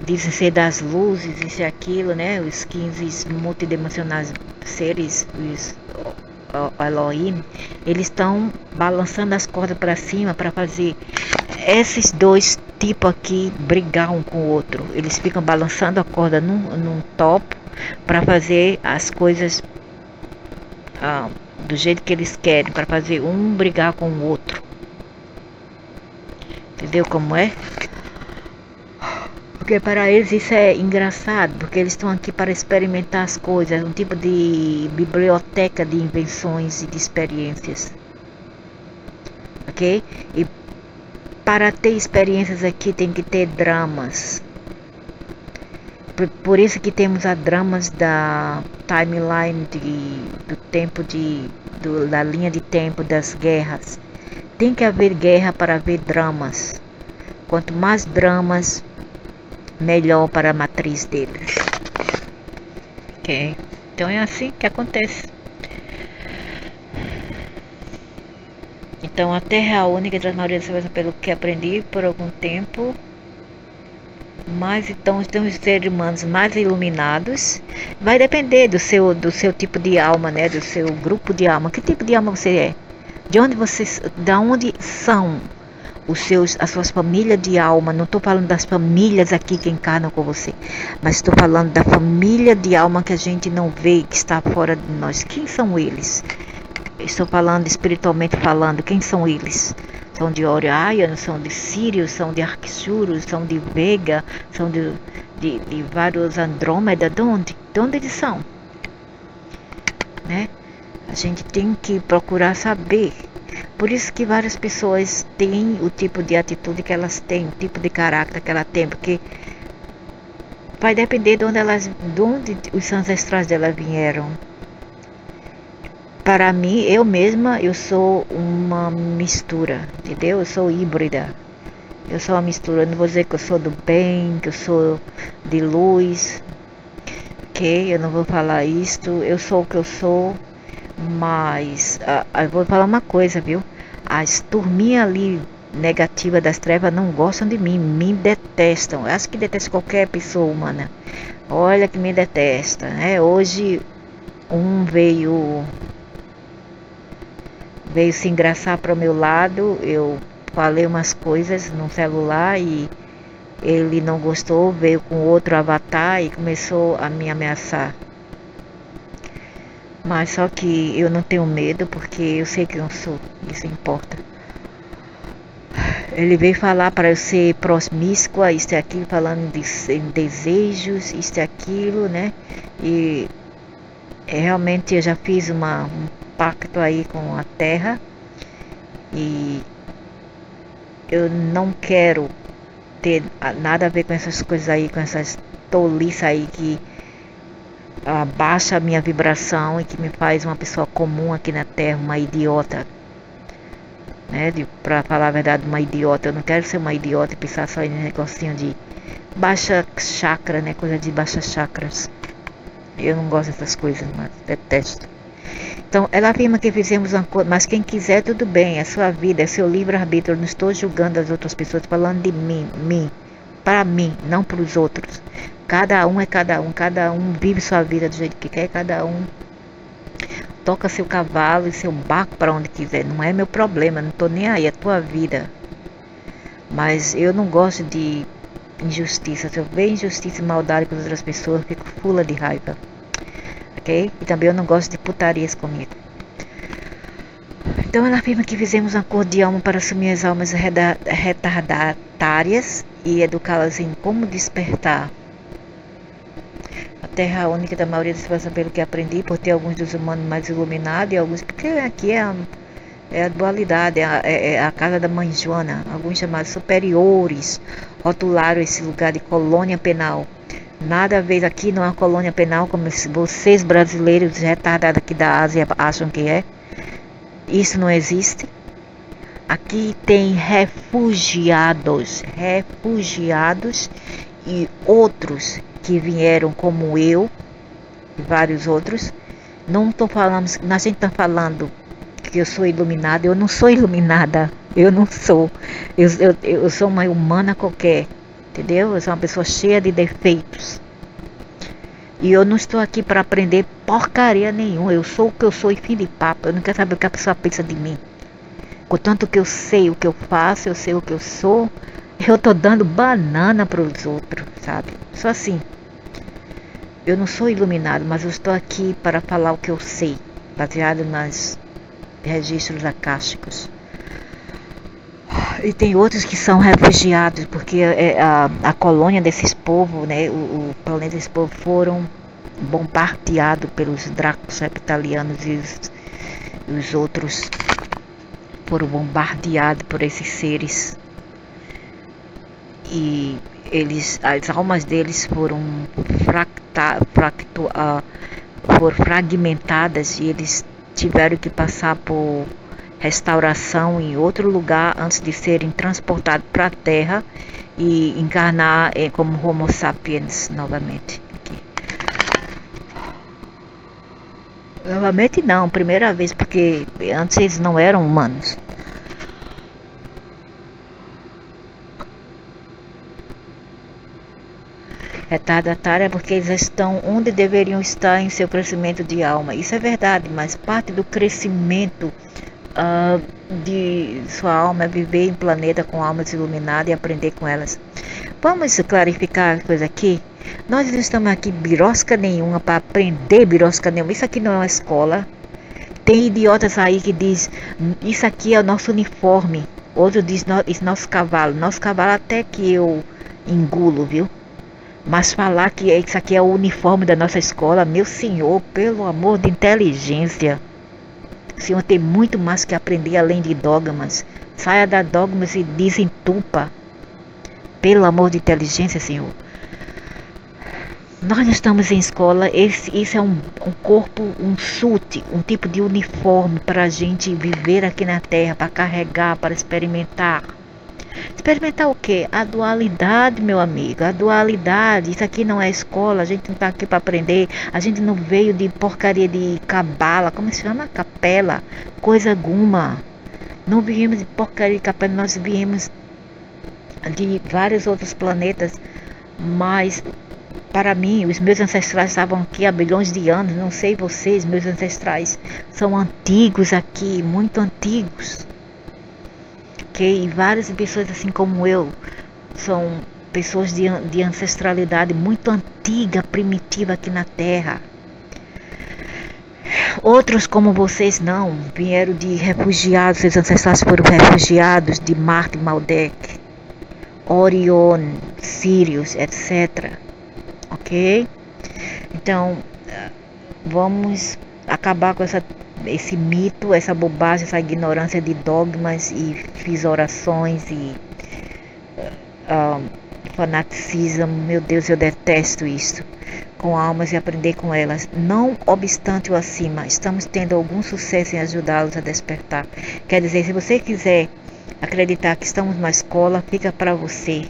dizem ser das luzes, isso e aquilo, né? Os 15 multidimensionais seres, os Elohim, eles estão balançando as cordas para cima para fazer esses dois tipos aqui brigar um com o outro. Eles ficam balançando a corda num topo para fazer as coisas do jeito que eles querem, para fazer um brigar com o outro. Entendeu como é? Porque para eles isso é engraçado, porque eles estão aqui para experimentar as coisas, um tipo de biblioteca de invenções e de experiências. Ok? E para ter experiências aqui tem que ter dramas. Por isso que temos as dramas da timeline do tempo da linha de tempo das guerras. Tem que haver guerra para haver dramas. Quanto mais dramas, melhor para a matriz deles. Ok? Então é assim que acontece. Então a Terra é a única entre as maiorias das coisas, pelo que aprendi por algum tempo. Mas então os seres humanos mais iluminados. Vai depender do seu tipo de alma, né? Do seu grupo de alma. Que tipo de alma você é? De onde são as suas famílias de alma? Não estou falando das famílias aqui que encarnam com você, mas estou falando da família de alma que a gente não vê, que está fora de nós. Quem são eles? Estou falando espiritualmente falando, quem são eles? São de Orion, são de Sírio, são de Arcturus, são de Vega, são de vários Andrômeda. De onde eles são? Né? A gente tem que procurar saber. Por isso que várias pessoas têm o tipo de atitude que elas têm, o tipo de caráter que elas têm, porque vai depender de onde os ancestrais delas vieram. Para mim, eu mesma, eu sou uma mistura, entendeu? Eu sou híbrida. Eu sou uma mistura. Eu não vou dizer que eu sou do bem, que eu sou de luz, ok? Eu não vou falar isto. Eu sou o que eu sou, mas eu vou falar uma coisa, viu? As turminhas ali negativas das trevas não gostam de mim, me detestam. Eu acho que detestam qualquer pessoa humana. Olha que me detesta, né? Hoje veio se engraçar para o meu lado. Eu falei umas coisas no celular e ele não gostou, veio com outro avatar e começou a me ameaçar. Mas só que eu não tenho medo, porque eu sei quem eu sou, isso importa. Ele veio falar para eu ser promíscua, isto e aquilo, falando de desejos, isto e aquilo, né? E realmente eu já fiz um pacto aí com a Terra e eu não quero ter nada a ver com essas coisas aí, com essas tolices aí que abaixa a minha vibração e que me faz uma pessoa comum aqui na Terra, uma idiota, né? Pra falar a verdade, uma idiota. Eu não quero ser uma idiota e pensar só em negocinho de baixa chakra, né? Coisa de baixa chakras. Eu não gosto dessas coisas, mas detesto. Então, ela afirma que fizemos uma coisa, mas quem quiser, tudo bem, é sua vida, é seu livre-arbítrio. Eu não estou julgando as outras pessoas, falando de mim, para mim, não para os outros. Cada um é cada um vive sua vida do jeito que quer, cada um toca seu cavalo e seu barco para onde quiser. Não é meu problema, não estou nem aí, é tua vida. Mas eu não gosto de injustiça. Se eu ver injustiça e maldade com as outras pessoas, eu fico fula de raiva. Ok? E também eu não gosto de putarias comigo. Então ela afirma que fizemos um acordo de alma para assumir as almas retardatárias e educá-las em como despertar. A terra única da maioria das pessoas, pelo que aprendi, por ter alguns dos humanos mais iluminados e alguns, porque aqui é a dualidade, é a casa da mãe Joana. Alguns chamados superiores rotularam esse lugar de colônia penal. Nada a ver, aqui não é uma colônia penal como vocês brasileiros retardados aqui da Ásia acham que é. Isso não existe. Aqui tem refugiados e outros que vieram como eu e vários outros. Não estou falando, a gente está falando que eu sou iluminada. Eu não sou iluminada, eu não sou. Eu sou uma humana qualquer. Entendeu? Eu sou uma pessoa cheia de defeitos. E eu não estou aqui para aprender porcaria nenhuma. Eu sou o que eu sou e fim de papo. Eu não quero saber o que a pessoa pensa de mim. Contanto que eu sei o que eu faço, eu sei o que eu sou, eu estou dando banana para os outros, sabe? Só assim. Eu não sou iluminado, mas eu estou aqui para falar o que eu sei, baseado nos registros acásticos. E tem outros que são refugiados, porque a colônia desses povos, né, o planeta desses povos foram bombardeados pelos dracos reptilianos e os outros foram bombardeados por esses seres. E as almas deles foram fragmentadas e eles tiveram que passar por restauração em outro lugar antes de serem transportados para a Terra e encarnar como Homo sapiens novamente. Aqui. Novamente não, primeira vez, porque antes eles não eram humanos. Retardatária é porque eles estão onde deveriam estar em seu crescimento de alma. Isso é verdade, mas parte do crescimento de sua alma é viver em planeta com almas iluminadas e aprender com elas. Vamos clarificar a coisa aqui. Nós não estamos aqui birosca nenhuma para aprender birosca nenhuma. Isso aqui não é uma escola. Tem idiotas aí que diz isso aqui é o nosso uniforme. Outro diz nosso cavalo. Nosso cavalo até que eu engulo, viu? Mas falar que isso aqui é o uniforme da nossa escola, meu senhor, pelo amor de inteligência. O senhor tem muito mais que aprender além de dogmas. Saia da dogmas e desentupa. Pelo amor de inteligência, senhor. Nós não estamos em escola. Isso é um corpo, um suit, um tipo de uniforme para a gente viver aqui na Terra, para carregar, para experimentar. Experimentar o quê? A dualidade, meu amigo. A dualidade. Isso aqui não é escola. A gente não está aqui para aprender. A gente não veio de porcaria de cabala. Como se chama? Capela. Coisa alguma. Não viemos de porcaria de capela. Nós viemos de vários outros planetas. Mas, para mim, os meus ancestrais estavam aqui há bilhões de anos. Não sei vocês, meus ancestrais são antigos aqui. Muito antigos. E várias pessoas assim como eu são pessoas de ancestralidade muito antiga, primitiva aqui na Terra. Outros como vocês não, vieram de refugiados, seus ancestrais foram refugiados de Marte, Maldek, Orion, Sirius, etc. Ok? Então, vamos acabar com esse mito, essa bobagem, essa ignorância de dogmas e fiz orações e fanaticismo. Meu Deus, eu detesto isso. Com almas e aprender com elas. Não obstante o acima, estamos tendo algum sucesso em ajudá-los a despertar. Quer dizer, se você quiser Acreditar que estamos numa escola fica para você.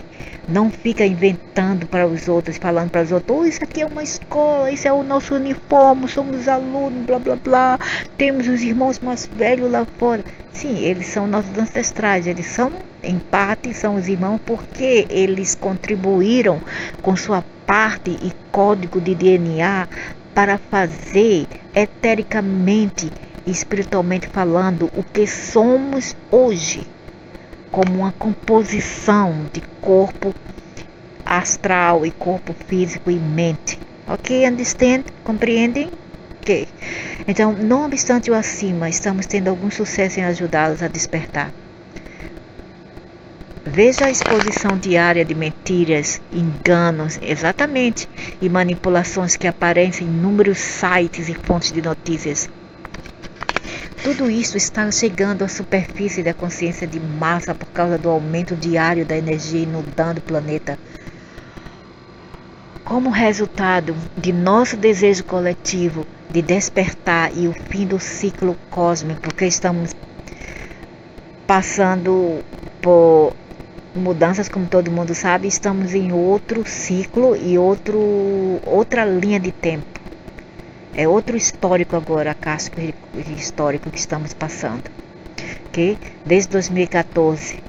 Não fica inventando para os outros, falando para os outros, oh, isso aqui é uma escola, isso é o nosso uniforme, somos alunos, blá blá blá, temos os irmãos mais velhos lá fora. Sim, eles são nossos ancestrais, eles são, em parte, são os irmãos porque eles contribuíram com sua parte e código de DNA para fazer etericamente e espiritualmente falando o que somos hoje, como uma composição de corpo astral e corpo físico e mente. Ok? Understand? Compreendem? Ok. Então, não obstante o acima, estamos tendo algum sucesso em ajudá-los a despertar. Veja a exposição diária de mentiras, enganos, exatamente, e manipulações que aparecem em inúmeros sites e fontes de notícias. Tudo isso está chegando à superfície da consciência de massa por causa do aumento diário da energia inundando o planeta. Como resultado de nosso desejo coletivo de despertar e o fim do ciclo cósmico, porque estamos passando por mudanças, como todo mundo sabe, estamos em outro ciclo e outra linha de tempo. É outro histórico agora, casco histórico que estamos passando. Ok? Desde 2014.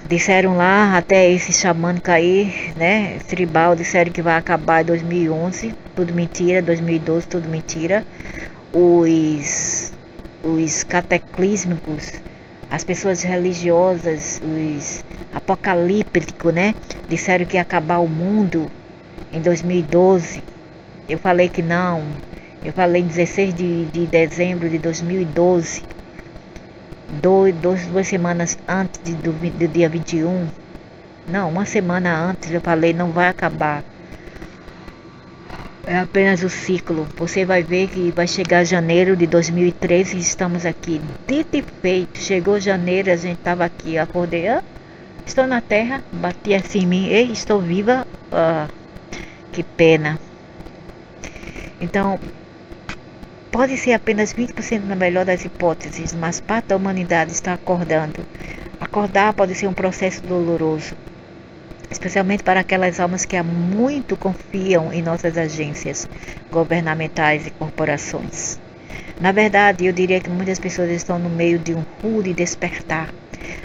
Disseram lá, até esse xamã cair, né? Tribal, disseram que vai acabar em 2011. Tudo mentira. 2012, tudo mentira. Os cataclísmicos, as pessoas religiosas, os apocalípticos, né? Disseram que ia acabar o mundo em 2012. Eu falei que não. Eu falei em 16 de dezembro de 2012. Duas semanas antes do dia 21. Não, uma semana antes eu falei, não vai acabar. É apenas o ciclo. Você vai ver que vai chegar janeiro de 2013 e estamos aqui. Dito e feito. Chegou janeiro, a gente estava aqui. Acordei, estou na terra. Bati assim em mim. Ei, estou viva. Que pena. Então, pode ser apenas 20% na melhor das hipóteses, mas parte da humanidade está acordando. Acordar pode ser um processo doloroso, especialmente para aquelas almas que há muito confiam em nossas agências governamentais e corporações. Na verdade, eu diria que muitas pessoas estão no meio de um rude despertar,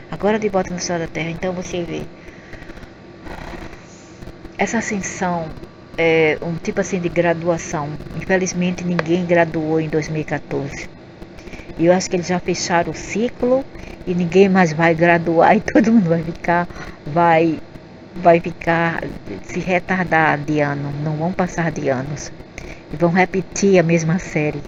agora de volta no céu da terra. Então você vê, essa ascensão é um tipo assim de graduação. Infelizmente ninguém graduou em 2014. E eu acho que eles já fecharam o ciclo e ninguém mais vai graduar e todo mundo vai ficar se retardar de ano. Não vão passar de anos. E vão repetir a mesma série.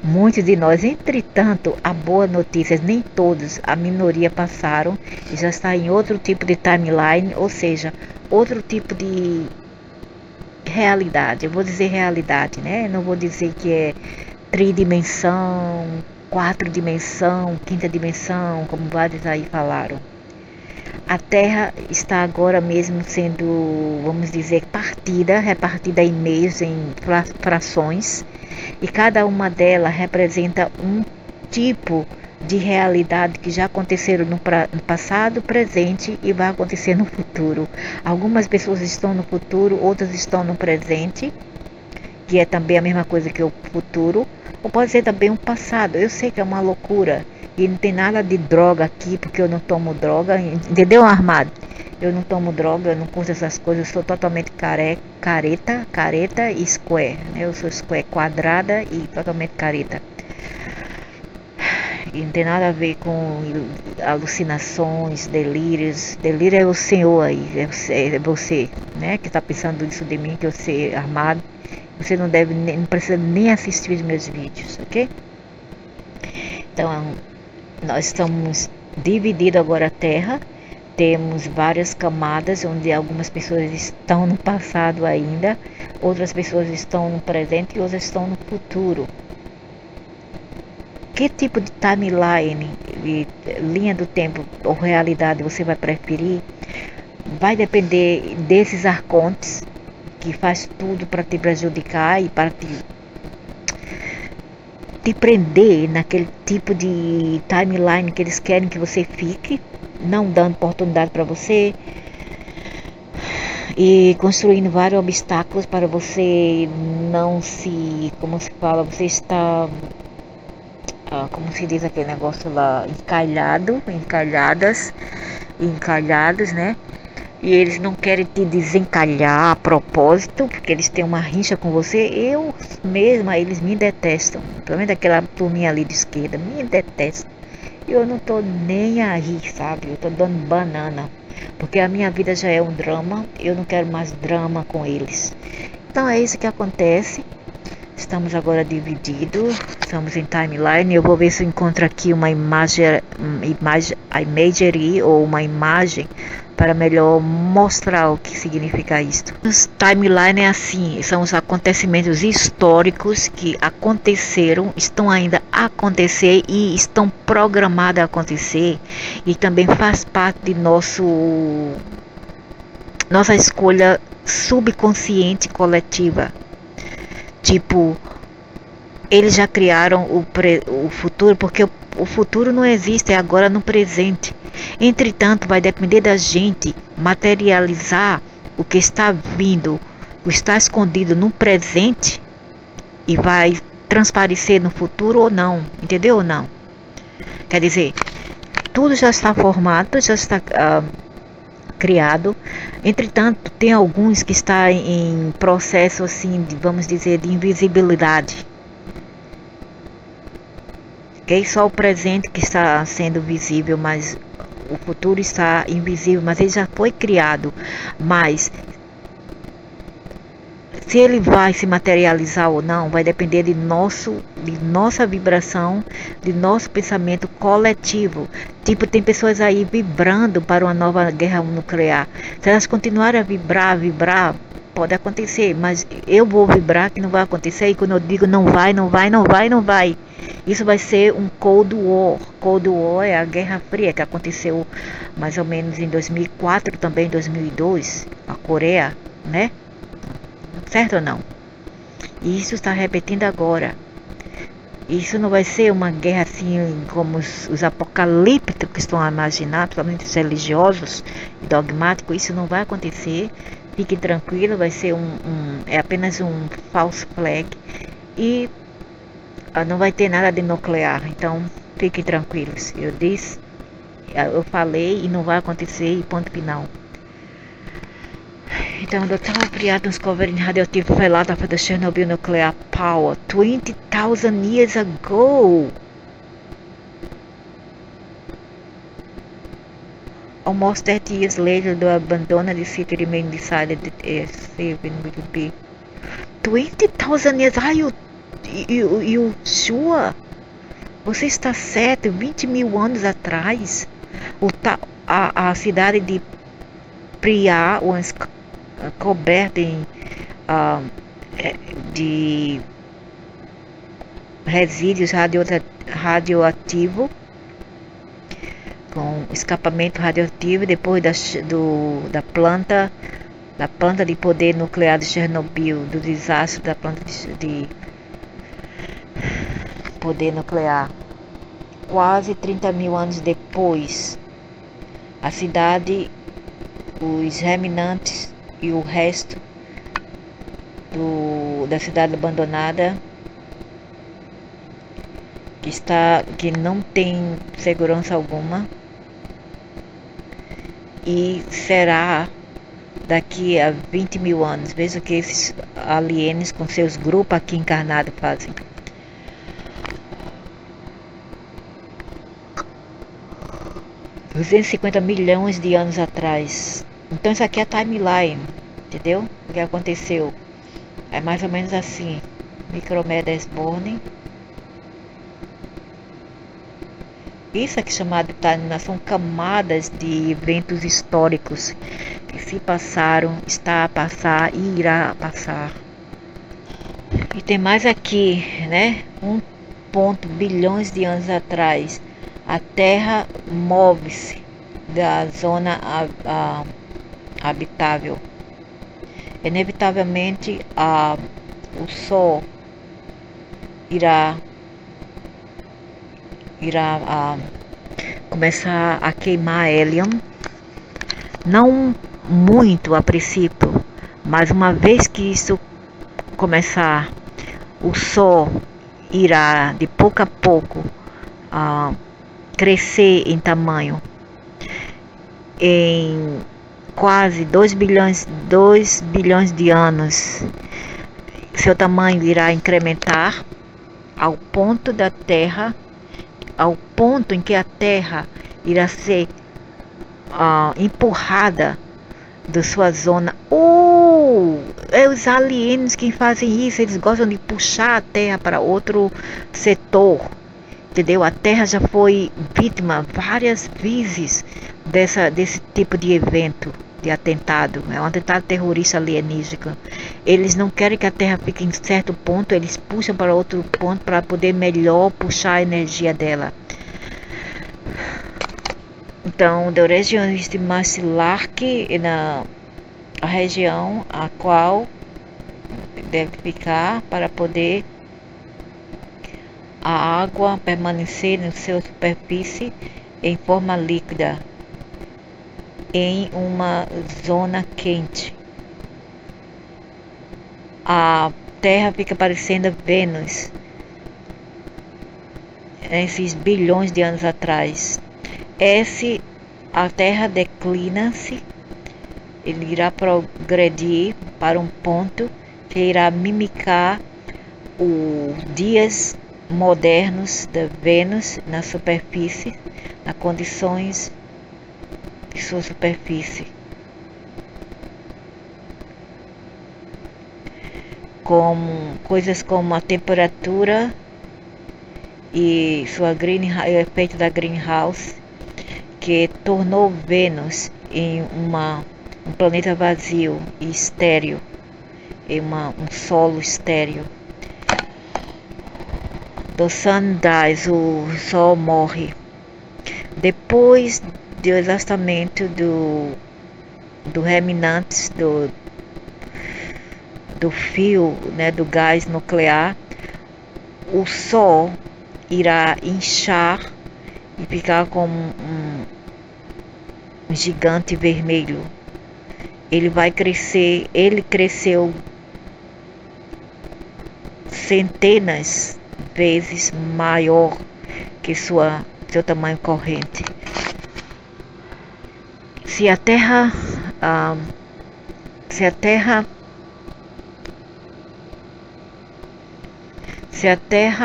Muitos de nós, entretanto, a boa notícia, nem todos, a minoria passaram e já está em outro tipo de timeline, ou seja, outro tipo de realidade. Eu vou dizer realidade, né? Não vou dizer que é tridimensão, 4 dimensão, 5ª dimensão, como vários aí falaram. A Terra está agora mesmo sendo, vamos dizer, repartida em meios, em frações, e cada uma delas representa um tipo de realidade que já aconteceram no passado, presente e vai acontecer no futuro. Algumas pessoas estão no futuro, outras estão no presente, que é também a mesma coisa que o futuro, ou pode ser também um passado. Eu sei que é uma loucura e não tem nada de droga aqui, porque eu não tomo droga, entendeu, Armado? Eu não tomo droga, eu não curto essas coisas, eu sou totalmente careta e square, né? Eu sou square, quadrada e totalmente careta. E não tem nada a ver com alucinações, delírios. Delírio é o senhor aí, é você, né? Que está pensando isso de mim, que eu sei armado. Você não precisa nem assistir os meus vídeos, ok? Então, nós estamos divididos agora a Terra. Temos várias camadas, onde algumas pessoas estão no passado ainda, outras pessoas estão no presente e outras estão no futuro. Que tipo de timeline, linha do tempo ou realidade você vai preferir? Vai depender desses arcontes que faz tudo para te prejudicar e para te te prender naquele tipo de timeline que eles querem que você fique, não dando oportunidade para você e construindo vários obstáculos para você não se, como se fala, você está, como se diz aquele negócio lá, encalhados, né? E eles não querem te desencalhar a propósito, porque eles têm uma rincha com você. Eu mesma, eles me detestam. Pelo menos aquela turminha ali de esquerda, me detestam. Eu não tô nem aí, sabe? Eu tô dando banana. Porque a minha vida já é um drama. Eu não quero mais drama com eles. Então é isso que acontece. Estamos agora divididos. Estamos em timeline. Eu vou ver se eu encontro aqui uma imagery ou uma imagem para melhor mostrar o que significa isto. Os timeline é assim, são os acontecimentos históricos que aconteceram, estão ainda a acontecer e estão programados a acontecer, e também faz parte de nossa escolha subconsciente coletiva. Tipo, eles já criaram o futuro, porque o futuro não existe, é agora no presente. Entretanto, vai depender da gente materializar o que está vindo, o que está escondido no presente e vai transparecer no futuro ou não, entendeu ou não? Quer dizer, tudo já está formado, já está criado. Entretanto, tem alguns que estão em processo assim, vamos dizer, de invisibilidade. Okay? Só o presente que está sendo visível, mas o futuro está invisível, mas ele já foi criado. Mas se ele vai se materializar ou não, vai depender de nossa vibração, de nosso pensamento coletivo. Tipo, tem pessoas aí vibrando para uma nova guerra nuclear. Se elas continuarem a vibrar, pode acontecer, mas eu vou vibrar que não vai acontecer. E quando eu digo não vai. Isso vai ser um Cold War. Cold War é a Guerra Fria que aconteceu mais ou menos em 2004, também em 2002, a Coreia, né? Certo ou não? E isso está repetindo agora. Isso não vai ser uma guerra assim como os apocalípticos que estão a imaginar, principalmente os religiosos e dogmáticos. Isso não vai acontecer. Fiquem tranquilos, vai ser é apenas um false flag. E não vai ter nada de nuclear. Então, fiquem tranquilos. Eu falei e não vai acontecer e ponto final. Então, the tower created discovered radioactive fallout after the Chernobyl nuclear power 20,000 years ago. Almost 30 years later, the abandoned city remained decided that it safe and will be 20,000 years. Are you sure? Você está certo? 20 mil anos atrás, a cidade de Pripyat, coberta de resíduos radioativos, com escapamento radioativo depois da planta de poder nuclear de Chernobyl, do desastre da planta de poder nuclear. Quase 30 mil anos depois, a cidade, os remanentes e o resto da cidade abandonada, que não tem segurança alguma, e será daqui a 20 mil anos. Veja o que esses alienígenas com seus grupos aqui encarnados fazem. $250 milhões de anos atrás. Então isso aqui é a timeline, entendeu? O que aconteceu é mais ou menos assim. Micromedia Born. Isso aqui chamado de timeline são camadas de eventos históricos que se passaram, está a passar e irá passar. E tem mais aqui, né? 1 bilhões de anos atrás, a Terra move-se da zona habitável. Inevitavelmente, o Sol irá irá começar a queimar hélio. Não muito a princípio, mas uma vez que isso começar, o Sol irá de pouco a pouco crescer em tamanho. Em quase 2 bilhões de anos, seu tamanho irá incrementar ao ponto em que a Terra irá ser empurrada da sua zona. É os aliens que fazem isso, eles gostam de puxar a Terra para outro setor, entendeu? A Terra já foi vítima várias vezes desse tipo de evento, de atentado. É um atentado terrorista alienígena. Eles não querem que a Terra fique em certo ponto, eles puxam para outro ponto para poder melhor puxar a energia dela. Então, the region is the Massilark, a região a qual deve ficar para poder a água permanecer na sua superfície em forma líquida em uma zona quente. A Terra fica parecendo Vênus esses bilhões de anos atrás. A Terra declina-se, ele irá progredir para um ponto que irá mimicar os dias modernos da Vênus na superfície, nas condições de sua superfície, como coisas como a temperatura e o efeito da greenhouse, que tornou Vênus em um planeta vazio e estéril, em um solo estéril. The sun dies, o Sol morre. Depois do exaustamento do remanentes do fio, né, do gás nuclear, o Sol irá inchar e ficar como um gigante vermelho. Ele vai crescer, ele cresceu centenas vezes maior que seu tamanho corrente. Se a Terra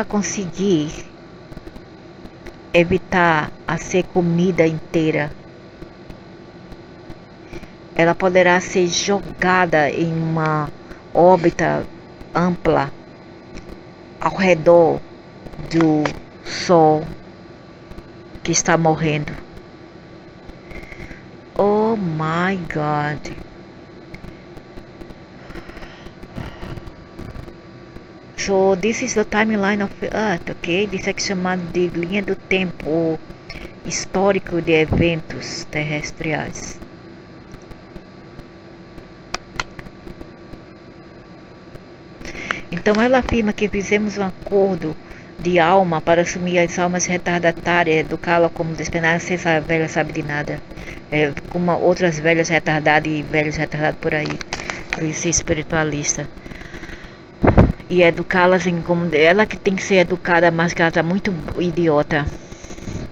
conseguir evitar a ser comida inteira, ela poderá ser jogada em uma órbita ampla ao redor do Sol que está morrendo. Oh my God! So this is the timeline of the Earth, ok? Isso é chamado de linha do tempo histórico de eventos terrestriais. Então ela afirma que fizemos um acordo de alma para assumir as almas retardatárias, educá-la como despenar, se essa velha sabe de nada, como outras velhas retardadas e velhos retardados por aí, por esse espiritualista, e educá-las em como ela que tem que ser educada, mas que ela está muito idiota,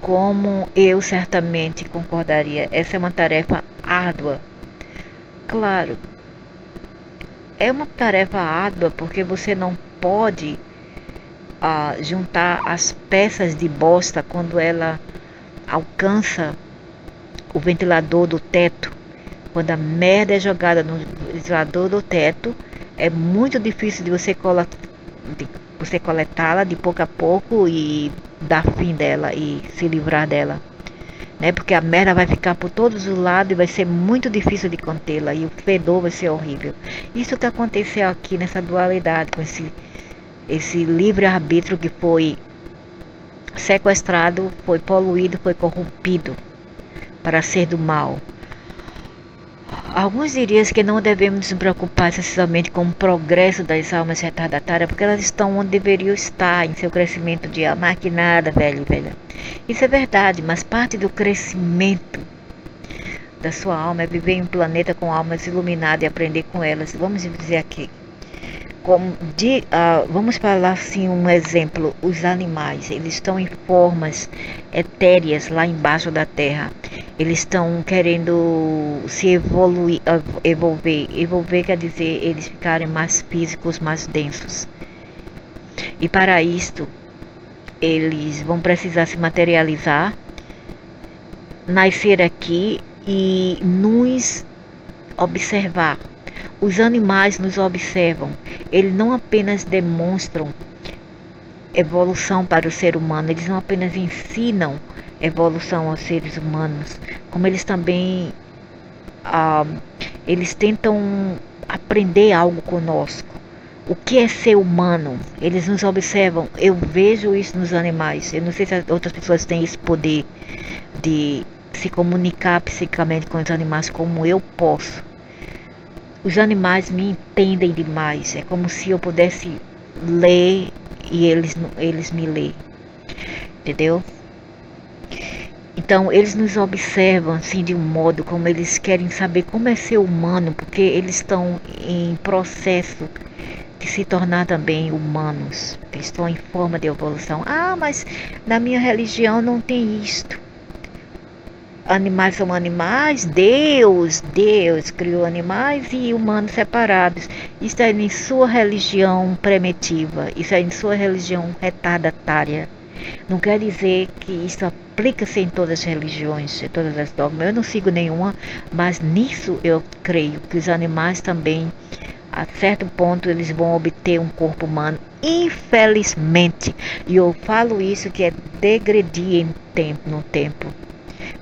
como eu certamente concordaria. Essa é uma tarefa árdua, claro. É uma tarefa árdua porque você não pode juntar as peças de bosta quando ela alcança o ventilador do teto. Quando a merda é jogada no ventilador do teto, é muito difícil de você coletá-la de pouco a pouco e dar fim dela e se livrar dela, né? Porque a merda vai ficar por todos os lados e vai ser muito difícil de contê-la e o fedor vai ser horrível. Isso que aconteceu aqui nessa dualidade, com esse livre-arbítrio que foi sequestrado, foi poluído, foi corrompido para ser do mal. Alguns diriam que não devemos nos preocupar excessivamente com o progresso das almas retardatárias, porque elas estão onde deveriam estar, em seu crescimento de alma. Mais que nada, velho. Isso é verdade, mas parte do crescimento da sua alma é viver em um planeta com almas iluminadas e aprender com elas. Vamos dizer aqui, vamos falar assim um exemplo. Os animais, eles estão em formas etéreas lá embaixo da terra. Eles estão querendo se evoluir. Evolver quer dizer eles ficarem mais físicos, mais densos. E para isto, eles vão precisar se materializar, nascer aqui e nos observar. Os animais nos observam. Eles não apenas demonstram evolução para o ser humano, eles não apenas ensinam evolução aos seres humanos, como eles também eles tentam aprender algo conosco. O que é ser humano? Eles nos observam. Eu vejo isso nos animais. Eu não sei se outras pessoas têm esse poder de se comunicar psicicamente com os animais como eu posso. Os animais me entendem demais. É como se eu pudesse ler e eles me lêem. Entendeu? Então eles nos observam assim de um modo como eles querem saber como é ser humano, porque eles estão em processo de se tornar também humanos. Eles estão em forma de evolução. Mas na minha religião não tem isto. Animais são animais, Deus criou animais e humanos separados. Isso é em sua religião primitiva, isso é em sua religião retardatária. Não quer dizer que isso aplica-se em todas as religiões, em todas as dogmas. Eu não sigo nenhuma, mas nisso eu creio que os animais também, a certo ponto, eles vão obter um corpo humano. Infelizmente, e eu falo isso que é degredir no tempo.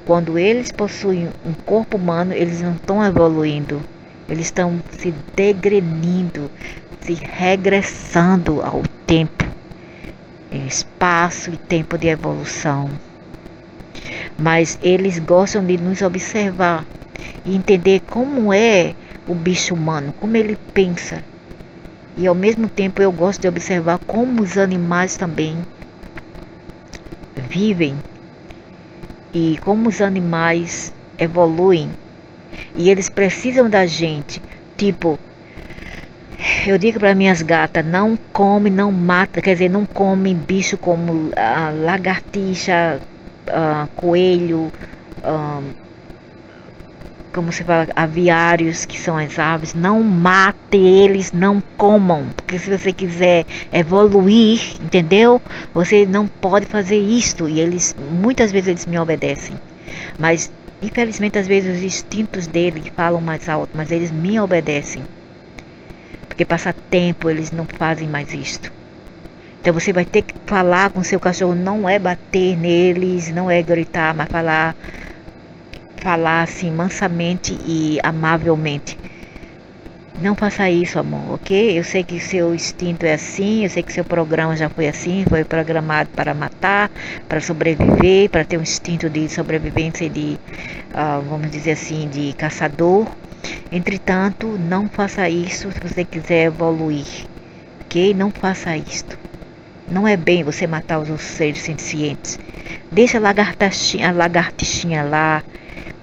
Quando eles possuem um corpo humano, eles não estão evoluindo. Eles estão se degredindo, se regressando ao tempo, em espaço e tempo de evolução. Mas eles gostam de nos observar e entender como é o bicho humano, como ele pensa. E ao mesmo tempo eu gosto de observar como os animais também vivem. E como os animais evoluem. E eles precisam da gente. Tipo, eu digo para minhas gatas, não come, não mata. Quer dizer, não come bicho como lagartixa, coelho, como se fala, aviários, que são as aves. Não mate eles, não comam. Porque se você quiser evoluir, entendeu? Você não pode fazer isto. E eles, muitas vezes eles me obedecem. Mas, infelizmente, às vezes os instintos deles falam mais alto. Mas eles me obedecem. Porque passa tempo, eles não fazem mais isto. Então você vai ter que falar com seu cachorro. Não é bater neles, não é gritar, mas falar assim mansamente e amavelmente. Não faça isso, amor, ok? Eu sei que seu instinto é assim, eu sei que seu programa já foi assim, foi programado para matar, para sobreviver, para ter um instinto de sobrevivência de, vamos dizer assim, de caçador. Entretanto, não faça isso se você quiser evoluir, ok? Não faça isto. Não é bem você matar os seres sencientes. Deixa a lagartixinha lá.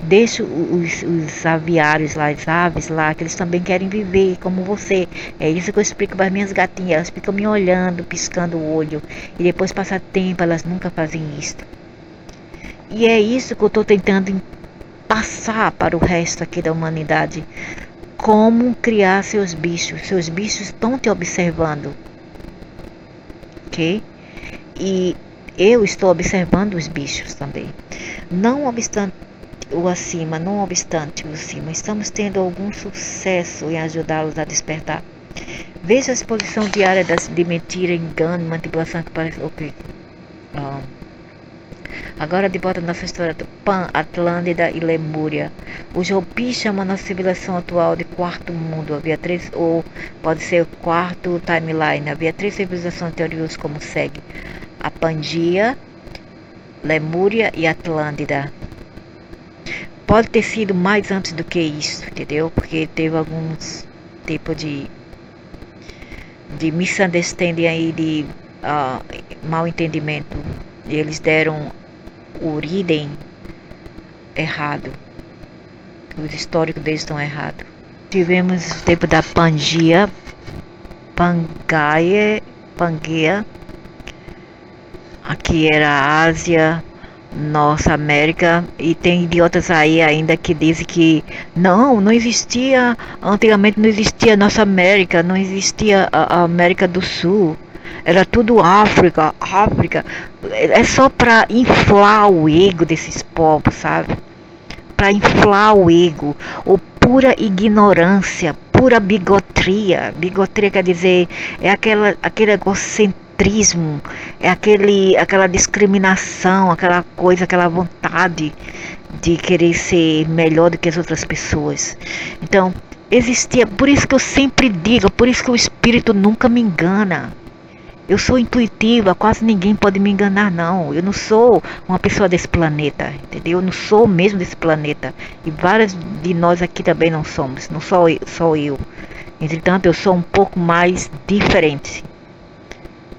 Deixa os aviários lá, as aves lá, que eles também querem viver como você. É isso que eu explico para as minhas gatinhas. Elas ficam me olhando, piscando o olho. E depois passa tempo, elas nunca fazem isso. E é isso que eu estou tentando passar para o resto aqui da humanidade. Como criar seus bichos. Seus bichos estão te observando. Ok? E eu estou observando os bichos também. Não obstante o acima, estamos tendo algum sucesso em ajudá-los a despertar. Veja a exposição diária de mentira, engano, manipulação que parece. Ok. Agora de volta à nossa história do Pan, Atlântida e Lemúria. Os Hopi chamam a nossa civilização atual de quarto mundo. Havia três, ou pode ser o quarto timeline. Havia três civilizações anteriores como segue: a Pandia, Lemúria e Atlântida. Pode ter sido mais antes do que isso, entendeu? Porque teve alguns tipos de misunderstanding aí, de mal entendimento. E eles deram origem errado. Os históricos deles estão errados. Tivemos o tempo da Pangaea, aqui era a Ásia, Norte América, e tem idiotas aí ainda que dizem que não existia, antigamente não existia Nossa América, não existia a América do Sul, era tudo África. É só para inflar o ego desses povos, sabe? Para inflar o ego, ou pura ignorância, pura bigotria. Bigotria quer dizer, é aquele egocentrismo, é aquela discriminação, aquela coisa, aquela vontade de querer ser melhor do que as outras pessoas. Então, existia, por isso que eu sempre digo, por isso que o espírito nunca me engana. Eu sou intuitiva, quase ninguém pode me enganar, não. Eu não sou uma pessoa desse planeta, entendeu? Eu não sou mesmo desse planeta. E várias de nós aqui também não somos, não só eu. Entretanto, eu sou um pouco mais diferente.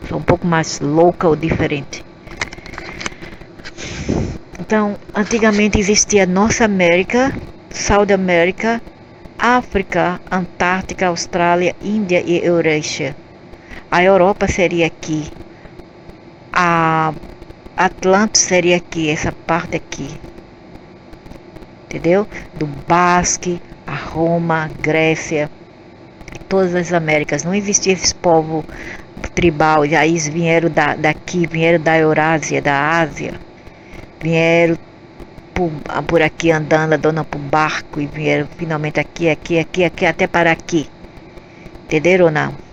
Sou um pouco mais louca ou diferente. Então, antigamente existia Norte América, South América, África, Antártica, Austrália, Índia e Eurásia. A Europa seria aqui, a Atlântico seria aqui, essa parte aqui, entendeu? Do Basque, a Roma, Grécia, todas as Américas. Não existia esse povo tribal, e aí eles vieram daqui, vieram da Eurásia, da Ásia, vieram por aqui andando por barco, e vieram finalmente aqui, até para aqui, entenderam ou não?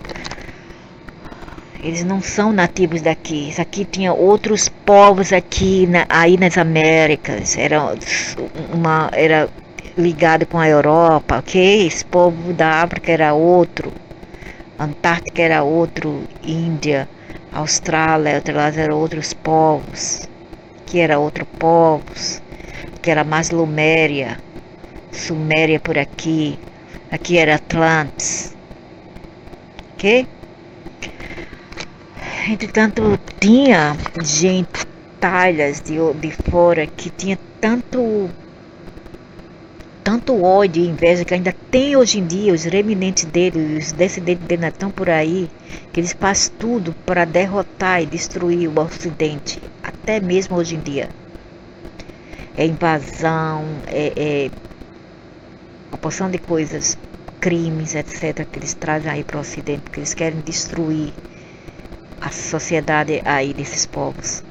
Eles não são nativos daqui. Isso aqui tinha outros povos aqui, aí nas Américas. Era ligado com a Europa, ok? Esse povo da África era outro. Antártica era outro. Índia, Austrália, eram outros povos. Que era outro povos. Que era mais Luméria. Suméria por aqui. Aqui era Atlantis. Ok? Entretanto, tinha talhas de fora que tinha tanto ódio e inveja, que ainda tem hoje em dia. Os remanentes dele, os descendentes dele estão por aí, que eles fazem tudo para derrotar e destruir o Ocidente, até mesmo hoje em dia. É invasão, é uma porção de coisas, crimes, etc., que eles trazem aí para o Ocidente, porque eles querem destruir a sociedade aí desses povos.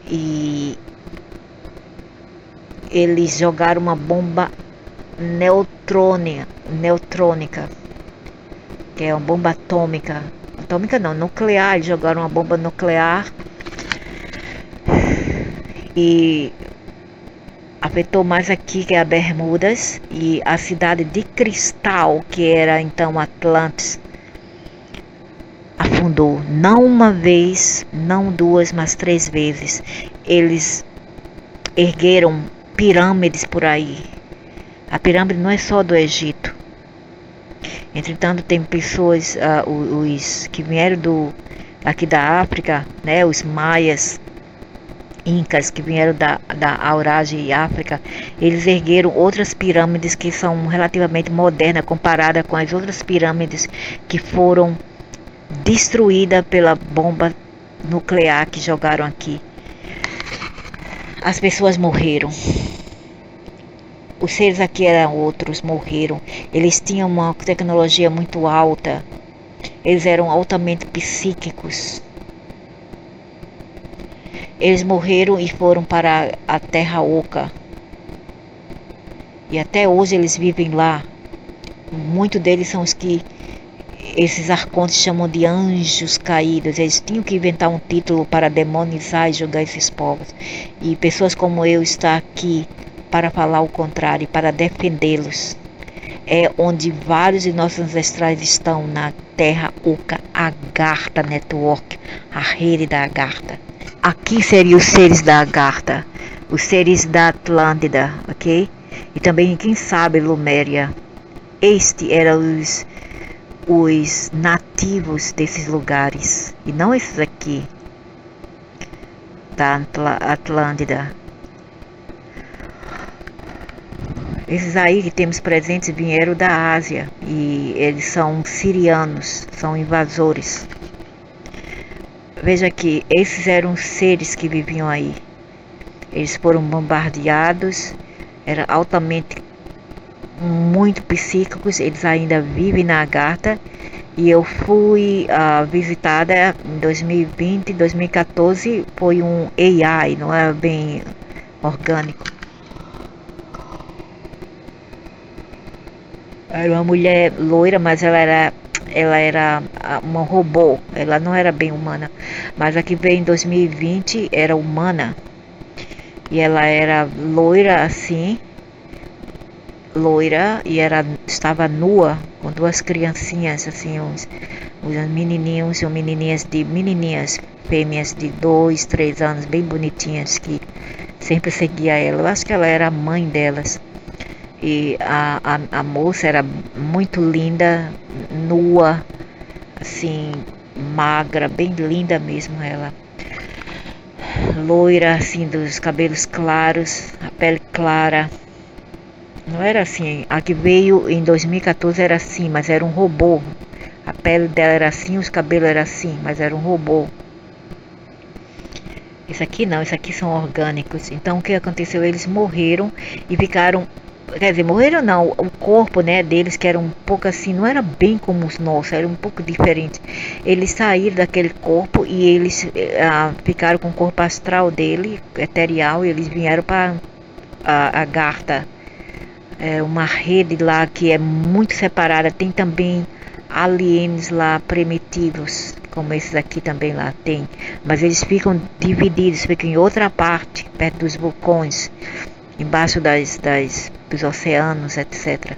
E eles jogaram uma bomba neutrônica, que é uma bomba atômica não, nuclear. Eles jogaram uma bomba nuclear e afetou mais aqui, que é a Bermudas, e a cidade de Cristal, que era então Atlantis, afundou. Não uma vez, não duas, mas 3 vezes. Eles ergueram pirâmides por aí. A pirâmide não é só do Egito. Entretanto, tem pessoas, os que vieram aqui da África, né, os maias, incas, que vieram da Eurásia e África, eles ergueram outras pirâmides que são relativamente modernas comparadas com as outras pirâmides que foram destruída pela bomba nuclear que jogaram aqui. As pessoas morreram. Os seres aqui eram outros, morreram. Eles tinham uma tecnologia muito alta. Eles eram altamente psíquicos. Eles morreram e foram para a Terra Oca. E até hoje eles vivem lá. Muitos deles são os que esses arcontes chamam de anjos caídos. Eles tinham que inventar um título para demonizar e julgar esses povos. E pessoas como eu estão aqui para falar o contrário, para defendê-los. É onde vários de nossos ancestrais estão, na Terra Oca, Agartha Network, a rede da Agartha. Aqui seriam os seres da Agartha. os seres da Atlântida, ok? E também, quem sabe, Luméria. Este eram os nativos desses lugares, e não esses aqui da Atlântida. Esses aí que temos presentes vieram da Ásia e eles são sirianos, são invasores. Veja que esses eram seres que viviam aí. Eles foram bombardeados, eram altamente muito psíquicos, eles ainda vivem na Agartha. E eu fui visitada em 2020, 2014, foi um AI, não é bem orgânico. Era uma mulher loira, mas ela era uma robô, ela não era bem humana. Mas a que veio em 2020 era humana. E ela era loira assim, e estava nua, com duas criancinhas, assim, uns menininhos e menininhas fêmeas de 2, 3 anos, bem bonitinhas, que sempre seguia ela. Eu acho que ela era a mãe delas. E a moça era muito linda, nua, assim, magra, bem linda mesmo ela. Loira, assim, dos cabelos claros, a pele clara. Não era assim, a que veio em 2014 era assim, mas era um robô. A pele dela era assim, os cabelos eram assim, mas era um robô. Esse aqui não, esse aqui são orgânicos. Então o que aconteceu? Eles morreram e ficaram, quer dizer, morreram não, o corpo, né, deles, que era um pouco assim, não era bem como os nossos, era um pouco diferente. Eles saíram daquele corpo e eles ficaram com o corpo astral dele, eterial, e eles vieram para a Agartha. É uma rede lá que é muito separada. Tem também aliens lá primitivos, como esses aqui também lá tem, mas eles ficam divididos, ficam em outra parte, perto dos vulcões, embaixo dos oceanos, etc.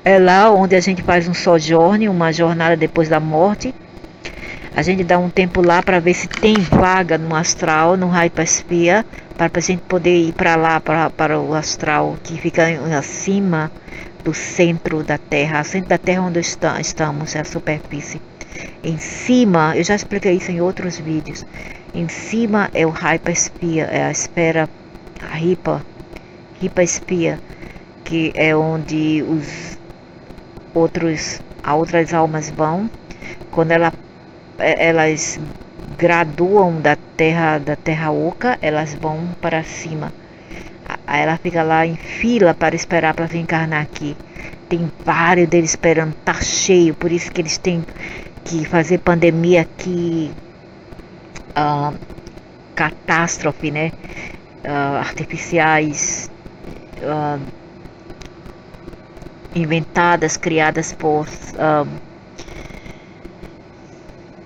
É lá onde a gente faz um sojourno, uma jornada depois da morte. A gente dá um tempo lá para ver se tem vaga no astral, no Hypersphere, para a gente poder ir para lá, para o astral, que fica acima do centro da Terra. O centro da Terra onde estamos, é a superfície. Em cima, eu já expliquei isso em outros vídeos, em cima é o Hypersphere, é a esfera Hypersphere, que é onde outras almas vão, quando elas graduam da terra oca, elas vão para cima. Aí ela fica lá em fila para esperar para vir encarnar aqui. Tem vários deles esperando, tá cheio, por isso que eles têm que fazer pandemia aqui, catástrofe, né? Artificiais, inventadas, criadas por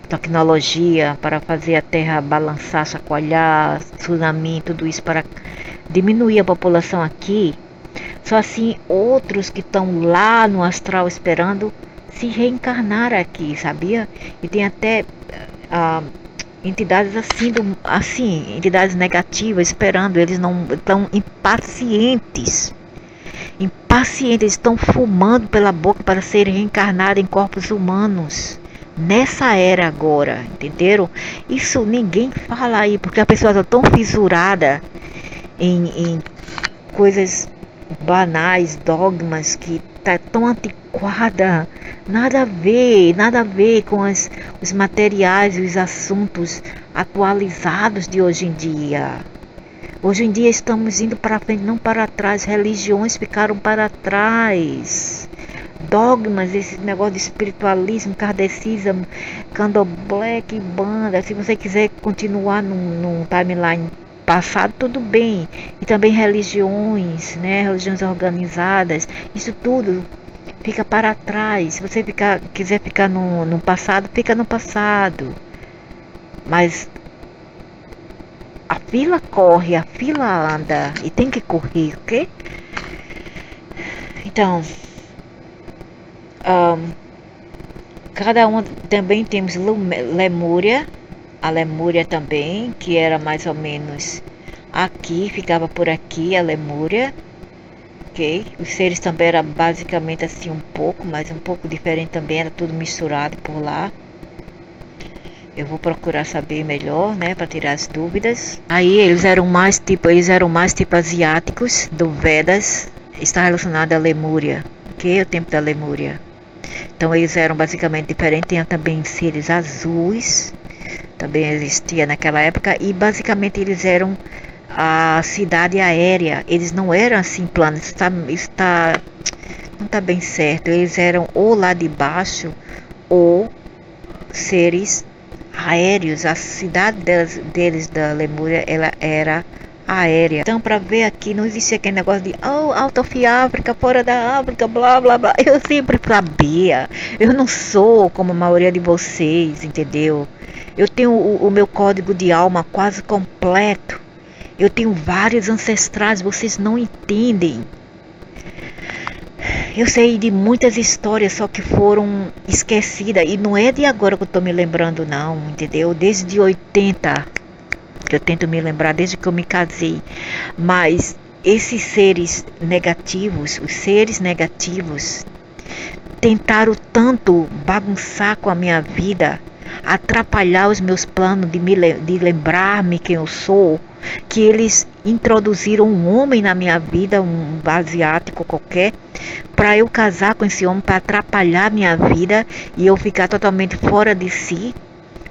tecnologia para fazer a terra balançar, chacoalhar, tsunami, tudo isso para diminuir a população aqui. Só assim outros que estão lá no astral esperando se reencarnar aqui, sabia? E tem até entidades assim, entidades negativas esperando. Eles não estão impacientes, eles estão fumando pela boca para serem reencarnados em corpos humanos. Nessa era agora, entenderam? Isso ninguém fala aí, porque a pessoa está tão fissurada em coisas banais, dogmas, que está tão antiquada. Nada a ver com os materiais e os assuntos atualizados de hoje em dia. Hoje em dia estamos indo para frente, não para trás. Religiões ficaram para trás. Dogmas, esse negócio de espiritualismo, kardecismo, candomblé, banda. Se você quiser continuar num timeline passado, tudo bem. E também religiões, né? Religiões organizadas. Isso tudo fica para trás. Se você quiser ficar no passado, fica no passado. Mas a fila corre, a fila anda. E tem que correr, ok? Então, cada um também temos Lemúria, a Lemúria também, que era mais ou menos aqui, ficava por aqui a Lemúria, ok? Os seres também eram basicamente assim um pouco, mas um pouco diferente também, era tudo misturado por lá. Eu vou procurar saber melhor, né, para tirar as dúvidas. Aí eles eram mais tipo asiáticos do Vedas, está relacionado à Lemúria, ok? O tempo da Lemúria. Então eles eram basicamente diferentes, tinha também seres azuis, também existia naquela época, e basicamente eles eram a cidade aérea, eles não eram assim planos, não está bem certo, eles eram ou lá de baixo, ou seres aéreos, a cidade deles da Lemúria, ela era aérea. Então, para ver aqui, não existia aquele negócio de out of África, fora da África, blá blá blá. Eu sempre sabia. Eu não sou como a maioria de vocês, entendeu? Eu tenho o meu código de alma quase completo. Eu tenho vários ancestrais, vocês não entendem. Eu sei de muitas histórias, só que foram esquecidas. E não é de agora que eu tô me lembrando, não, entendeu? Desde 80, que eu tento me lembrar, desde que eu me casei. Mas esses seres negativos, os seres negativos, tentaram tanto bagunçar com a minha vida, atrapalhar os meus planos de lembrar-me quem eu sou, que eles introduziram um homem na minha vida, um asiático qualquer, para eu casar com esse homem, para atrapalhar minha vida e eu ficar totalmente fora de si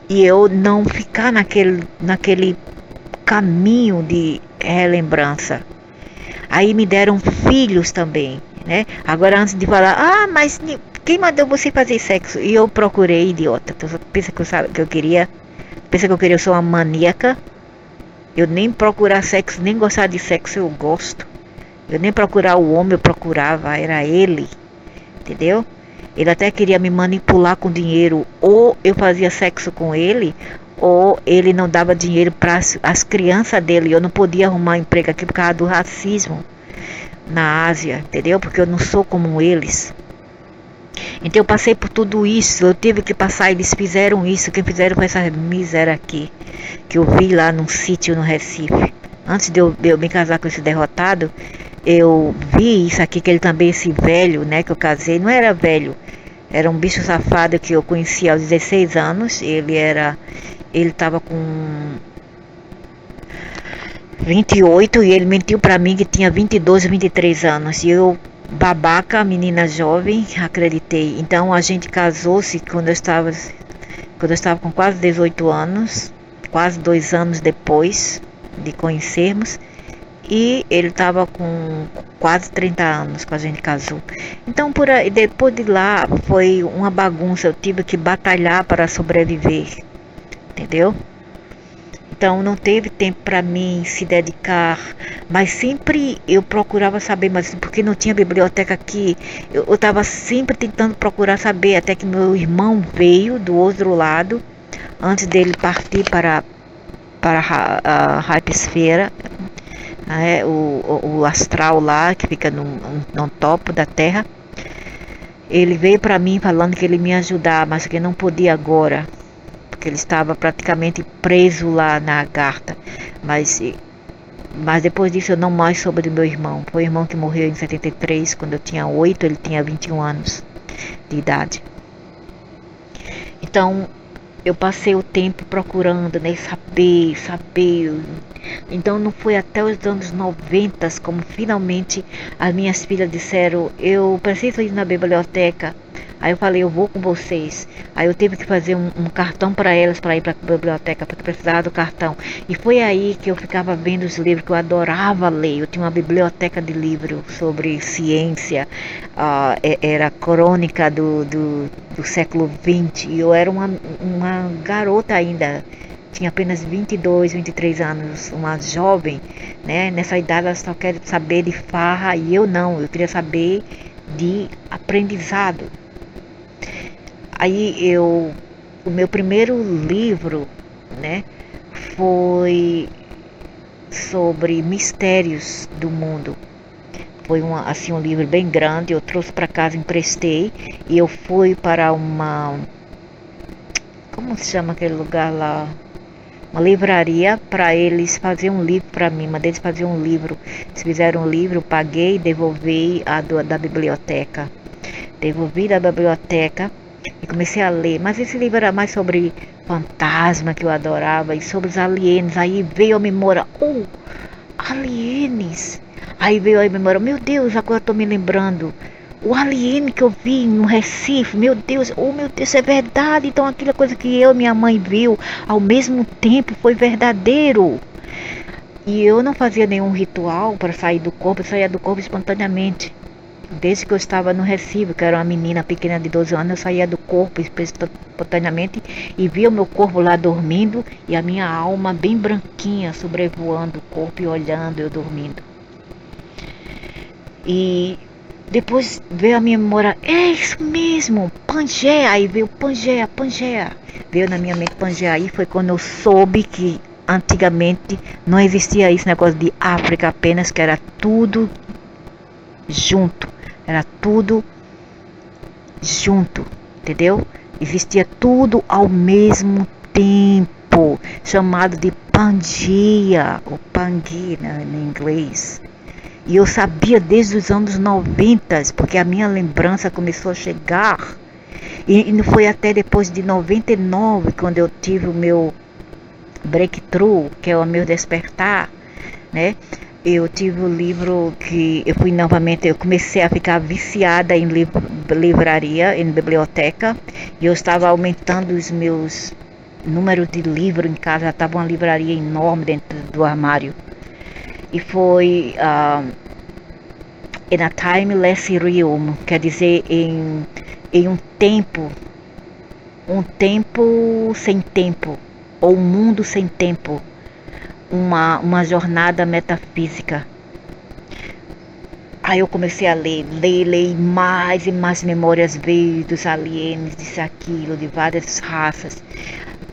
e eu não ficar naquele caminho de relembrança. Aí me deram filhos também, né? Agora, antes de falar, mas quem mandou você fazer sexo? E eu procurei, idiota. Pensa que eu queria eu sou uma maníaca. Eu nem procurar sexo, nem gostar de sexo eu gosto. Eu nem procurar o homem, eu procurava, era ele, entendeu? Ele até queria me manipular com dinheiro, ou eu fazia sexo com ele, ou ele não dava dinheiro para as crianças dele. Eu não podia arrumar emprego aqui por causa do racismo na Ásia, entendeu? Porque eu não sou como eles. Então eu passei por tudo isso, eu tive que passar, eles fizeram isso, quem fizeram foi essa miséria aqui, que eu vi lá num sítio no Recife. Antes de eu me casar com esse derrotado, eu vi isso aqui, que ele também, esse velho, né, que eu casei, não era velho, era um bicho safado que eu conheci aos 16 anos, ele estava com 28 e ele mentiu pra mim que tinha 22, 23 anos, e eu, babaca, menina jovem, acreditei. Então a gente casou-se quando eu estava com quase 18 anos, quase 2 anos depois de conhecermos, e ele estava com quase 30 anos quando a gente casou. Então por aí, depois de lá foi uma bagunça, eu tive que batalhar para sobreviver, entendeu? Então não teve tempo para mim se dedicar, mas sempre eu procurava saber, mas porque não tinha biblioteca aqui, eu estava sempre tentando procurar saber, até que meu irmão veio do outro lado, antes dele partir para a Hypersfera, né, o astral lá, que fica no topo da Terra. Ele veio para mim falando que ele me ia ajudar, mas que não podia agora, porque ele estava praticamente preso lá na Agartha. Mas depois disso eu não mais soube do meu irmão. Foi o irmão que morreu em 73, quando eu tinha 8, ele tinha 21 anos de idade. Então eu passei o tempo procurando, né, saber. Então não foi até os anos 90 como finalmente as minhas filhas disseram, eu preciso ir na biblioteca. Aí eu falei, eu vou com vocês. Aí eu tive que fazer um cartão para elas, para ir para a biblioteca, porque precisava do cartão. E foi aí que eu ficava vendo os livros que eu adorava ler. Eu tinha uma biblioteca de livros sobre ciência, era crônica do século XX. E eu era uma garota ainda, tinha apenas 22, 23 anos, uma jovem, né? Nessa idade ela só quer saber de farra, e eu não, eu queria saber de aprendizado. Aí o meu primeiro livro, né, foi sobre mistérios do mundo. Foi um livro bem grande, eu trouxe para casa, emprestei, e eu fui para como se chama aquele lugar lá? uma livraria para eles fazer um livro para mim. Mandei eles fazer um livro. Eles fizeram um livro, paguei e devolvi da biblioteca. Devolvi da biblioteca e comecei a ler. Mas esse livro era mais sobre fantasma, que eu adorava, e sobre os aliens. Aí veio a memória, aliens. Aí veio a memória, meu Deus, agora eu tô me lembrando. O alien que eu vi no Recife, meu Deus, é verdade. Então aquela coisa que eu e minha mãe viu ao mesmo tempo foi verdadeiro. E eu não fazia nenhum ritual para sair do corpo, eu saía do corpo espontaneamente. Desde que eu estava no Recife, que era uma menina pequena de 12 anos, eu saía do corpo espontaneamente e via o meu corpo lá dormindo e a minha alma bem branquinha sobrevoando o corpo e olhando eu dormindo. E depois veio a minha memória, é isso mesmo, Pangeia. Aí veio Pangeia. Veio na minha mente Pangeia. Aí foi quando eu soube que antigamente não existia esse negócio de África apenas, que era tudo junto. Era tudo junto, entendeu? Existia tudo ao mesmo tempo, chamado de Pangeia, ou Pangi, né, em inglês. E eu sabia desde os anos 90, porque a minha lembrança começou a chegar. E não foi até depois de 99, quando eu tive o meu breakthrough, que é o meu despertar, né? Eu tive o livro que eu comecei a ficar viciada em livraria, em biblioteca, e eu estava aumentando os meus números de livros em casa, já estava uma livraria enorme dentro do armário. E foi in a timeless realm, quer dizer, em um tempo sem tempo, ou um mundo sem tempo. Uma jornada metafísica. Aí eu comecei a ler mais e mais memórias veio dos aliens, disso aquilo, de várias raças.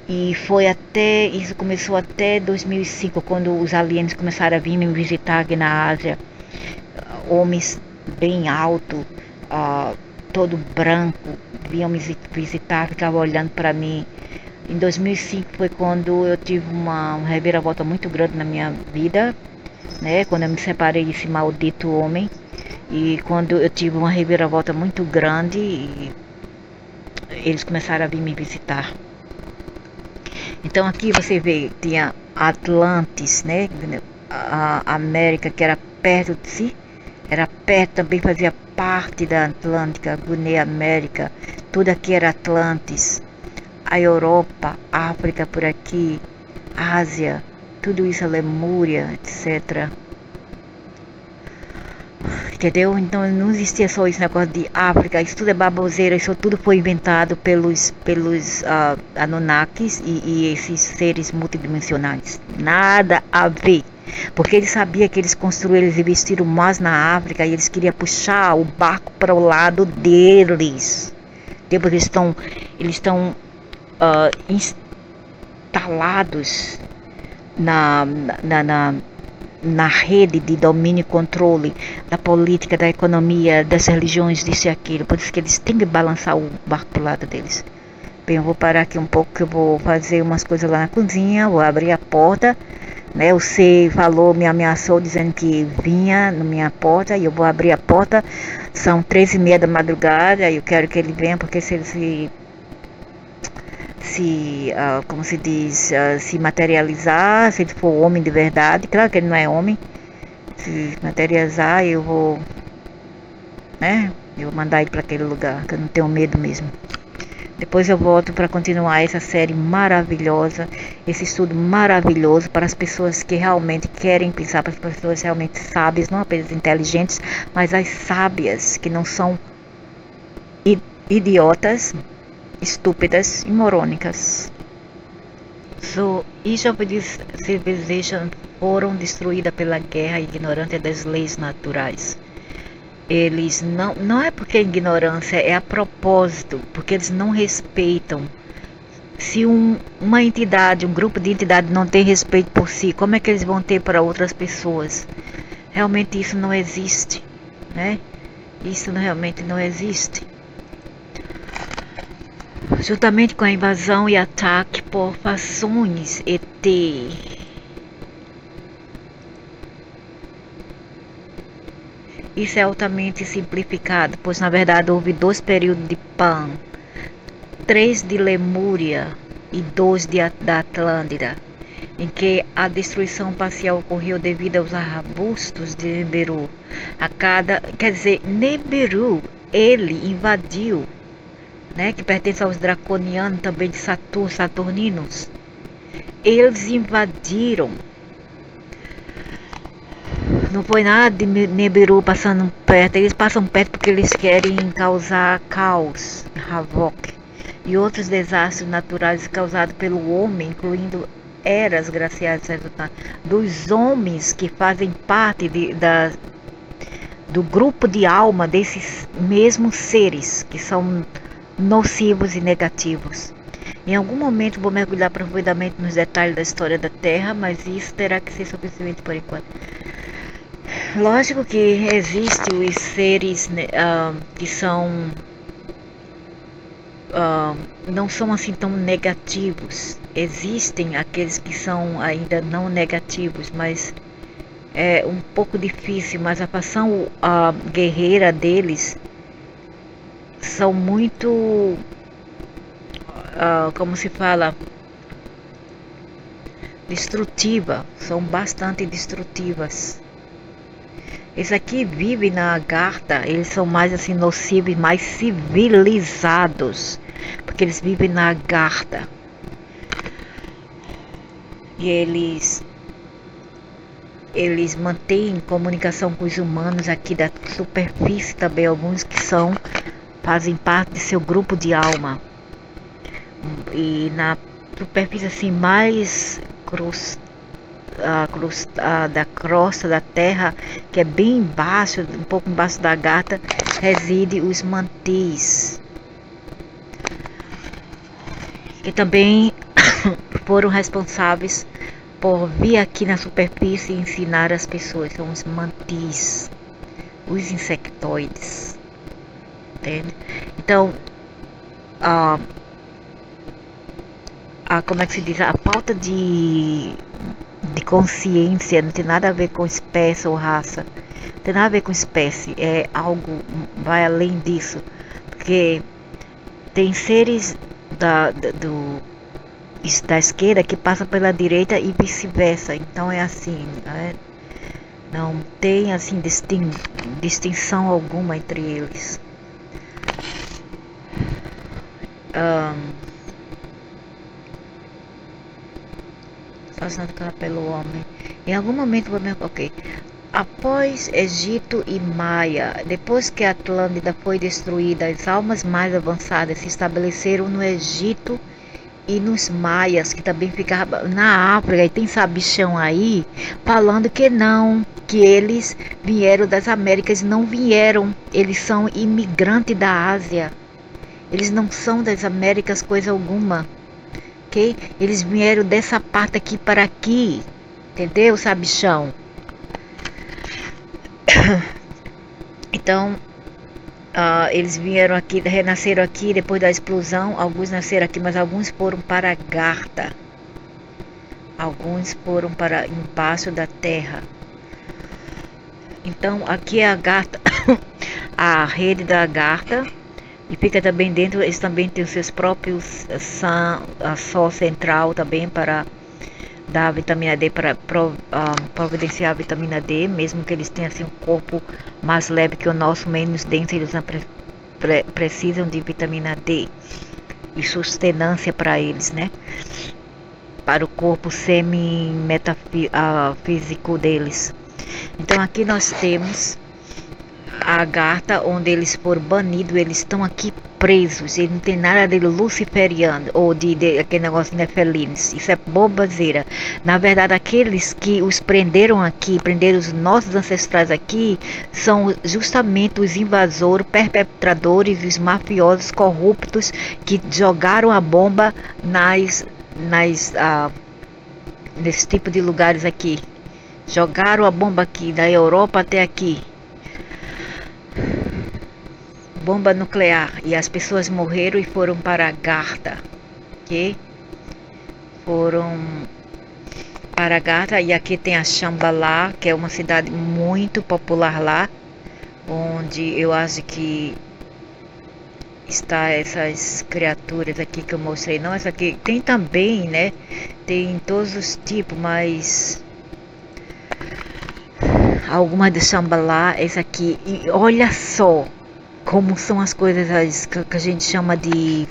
E isso começou até 2005, quando os aliens começaram a vir me visitar aqui na Ásia. Homens bem altos, todo branco, vinham me visitar, ficavam olhando para mim. Em 2005 foi quando eu tive uma reviravolta muito grande na minha vida, né? Quando eu me separei desse maldito homem. E quando eu tive uma reviravolta muito grande, e eles começaram a vir me visitar. Então aqui você vê, tinha Atlantis, né? A América, que era perto de si, era perto, também fazia parte da Atlântica, Guiné América, tudo aqui era Atlantis. A Europa, África por aqui, Ásia, tudo isso, a Lemúria, etc. Entendeu? Então não existia só esse negócio de África, isso tudo é baboseira, isso tudo foi inventado pelos Anunnakis e esses seres multidimensionais. Nada a ver. Porque eles sabiam que eles investiram mais na África e eles queriam puxar o barco para o lado deles. Depois eles estão instalados na rede de domínio e controle da política, da economia, das religiões, disso e aquilo. Por isso que eles têm que balançar o barco pro lado deles. Bem, eu vou parar aqui um pouco, que eu vou fazer umas coisas lá na cozinha, vou abrir a porta, né? O C me ameaçou dizendo que vinha na minha porta, e eu vou abrir a porta. São 3:30 da madrugada, e eu quero que ele venha, porque se ele como se diz, se materializar, se ele for homem de verdade, claro que ele não é homem, se materializar, eu vou mandar ele para aquele lugar, que eu não tenho medo mesmo. Depois eu volto para continuar essa série maravilhosa, esse estudo maravilhoso para as pessoas que realmente querem pensar, para as pessoas realmente sábias, não apenas inteligentes, mas as sábias, que não são idiotas, estúpidas e morônicas. So, each of these civilizations foram destruídas pela guerra ignorante das leis naturais. Eles não é porque é ignorância, é a propósito, porque eles não respeitam. Se uma entidade, um grupo de entidades não tem respeito por si, como é que eles vão ter para outras pessoas? Realmente isso não existe, né? Isso realmente não existe. juntamente com a invasão e ataque por fações ET. Isso é altamente simplificado, pois na verdade houve 2 períodos de Pan, 3 de Lemúria e 2 da Atlântida, em que a destruição parcial ocorreu devido aos arbustos de Nibiru. Quer dizer, Nibiru, ele invadiu, né, que pertence aos draconianos, também de saturninos. Eles invadiram. Não foi nada de Nibiru passando perto. Eles passam perto porque eles querem causar caos, havoc e outros desastres naturais causados pelo homem, incluindo eras glaciais dos homens que fazem parte do grupo de alma desses mesmos seres que são nocivos e negativos. Em algum momento vou mergulhar profundamente nos detalhes da história da Terra, mas isso terá que ser suficiente por enquanto. Lógico que existem os seres que são não são assim tão negativos. Existem aqueles que são ainda não negativos, mas é um pouco difícil. Mas a fação guerreira deles são muito, como se fala, destrutiva. São bastante destrutivas. Esse aqui vive na Agartha, eles são mais assim nocivos, mais civilizados, porque eles vivem na Agartha. E eles mantêm comunicação com os humanos aqui da superfície também, alguns que fazem parte de seu grupo de alma. E na superfície assim mais da crosta da terra, que é bem embaixo, um pouco embaixo da Agartha, reside os mantis, que também foram responsáveis por vir aqui na superfície e ensinar as pessoas. São os mantis, os insectoides, entende? Então como é que se diz, a falta de consciência não tem nada a ver com espécie ou raça, não tem nada a ver com espécie, é algo, vai além disso, porque tem seres da esquerda que passam pela direita e vice-versa. Então é assim, né? Não tem assim distinção alguma entre eles. Fascinado pelo homem. Em algum momento após Egito e Maia, depois que a Atlântida foi destruída, as almas mais avançadas se estabeleceram no Egito e nos Maias, que também ficavam na África. E tem sabichão aí falando que não, que eles vieram das Américas. Não vieram, eles são imigrantes da Ásia, eles não são das Américas coisa alguma. Eles vieram dessa parte aqui para aqui, entendeu, sabichão? Então, eles vieram aqui, renasceram aqui depois da explosão. Alguns nasceram aqui, mas alguns foram para Agartha. Alguns foram para embaixo da terra. Então, aqui é a Agartha, a rede da Agartha. E fica também dentro, eles também têm os seus próprios sol central também para dar a vitamina D, para providenciar a vitamina D, mesmo que eles tenham assim um corpo mais leve que o nosso, menos denso, eles não precisam de vitamina D e sustenância para eles, né? Para o corpo semi-metafísico deles. Então aqui nós temos a Agartha, onde eles foram banidos. Eles estão aqui presos. Ele não tem nada de luciferiano ou de aquele negócio de nefelinos. Isso é bobazeira. Na verdade, aqueles que os prenderam aqui, prenderam os nossos ancestrais aqui, são justamente os invasores, perpetradores, os mafiosos corruptos que jogaram a bomba nesse tipo de lugares aqui. Jogaram a bomba aqui, da Europa até aqui. bomba nuclear, e as pessoas morreram e foram para Garta, ok? Foram para Garta, e aqui tem a Shambhala, que é uma cidade muito popular lá, onde eu acho que está essas criaturas aqui que eu mostrei. Não, essa aqui tem também, né? Tem todos os tipos, mas algumas de Shambhala, essa aqui. E olha só como são as coisas que a gente chama de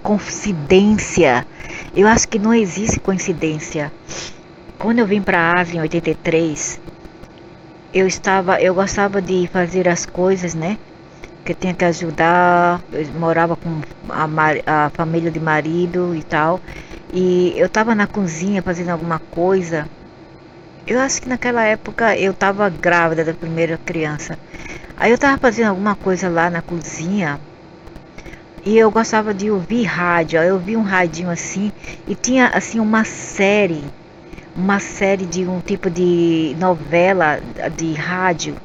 coincidência. Eu acho que não existe coincidência. Quando eu vim para a Ásia em 83, eu gostava de fazer as coisas, né? Que tinha que ajudar. Eu morava com a família de marido e tal. E eu estava na cozinha fazendo alguma coisa. Eu acho que naquela época eu estava grávida da primeira criança. Aí eu estava fazendo alguma coisa lá na cozinha. E eu gostava de ouvir rádio. Aí eu vi um radinho assim. E tinha assim uma série de um tipo de novela de rádio.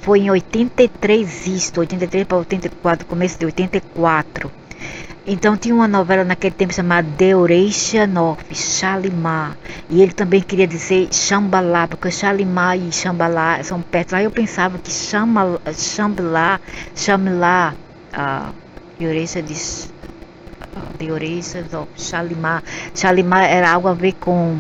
Foi em 83 83 para 84, começo de 84. Então tinha uma novela naquele tempo chamada Duration of Shalimar. E ele também queria dizer Shambhala, porque Shalimar e Shambhala são perto. Aí eu pensava que Shambhala, Duration of Shalimar. Shalimar era algo a ver com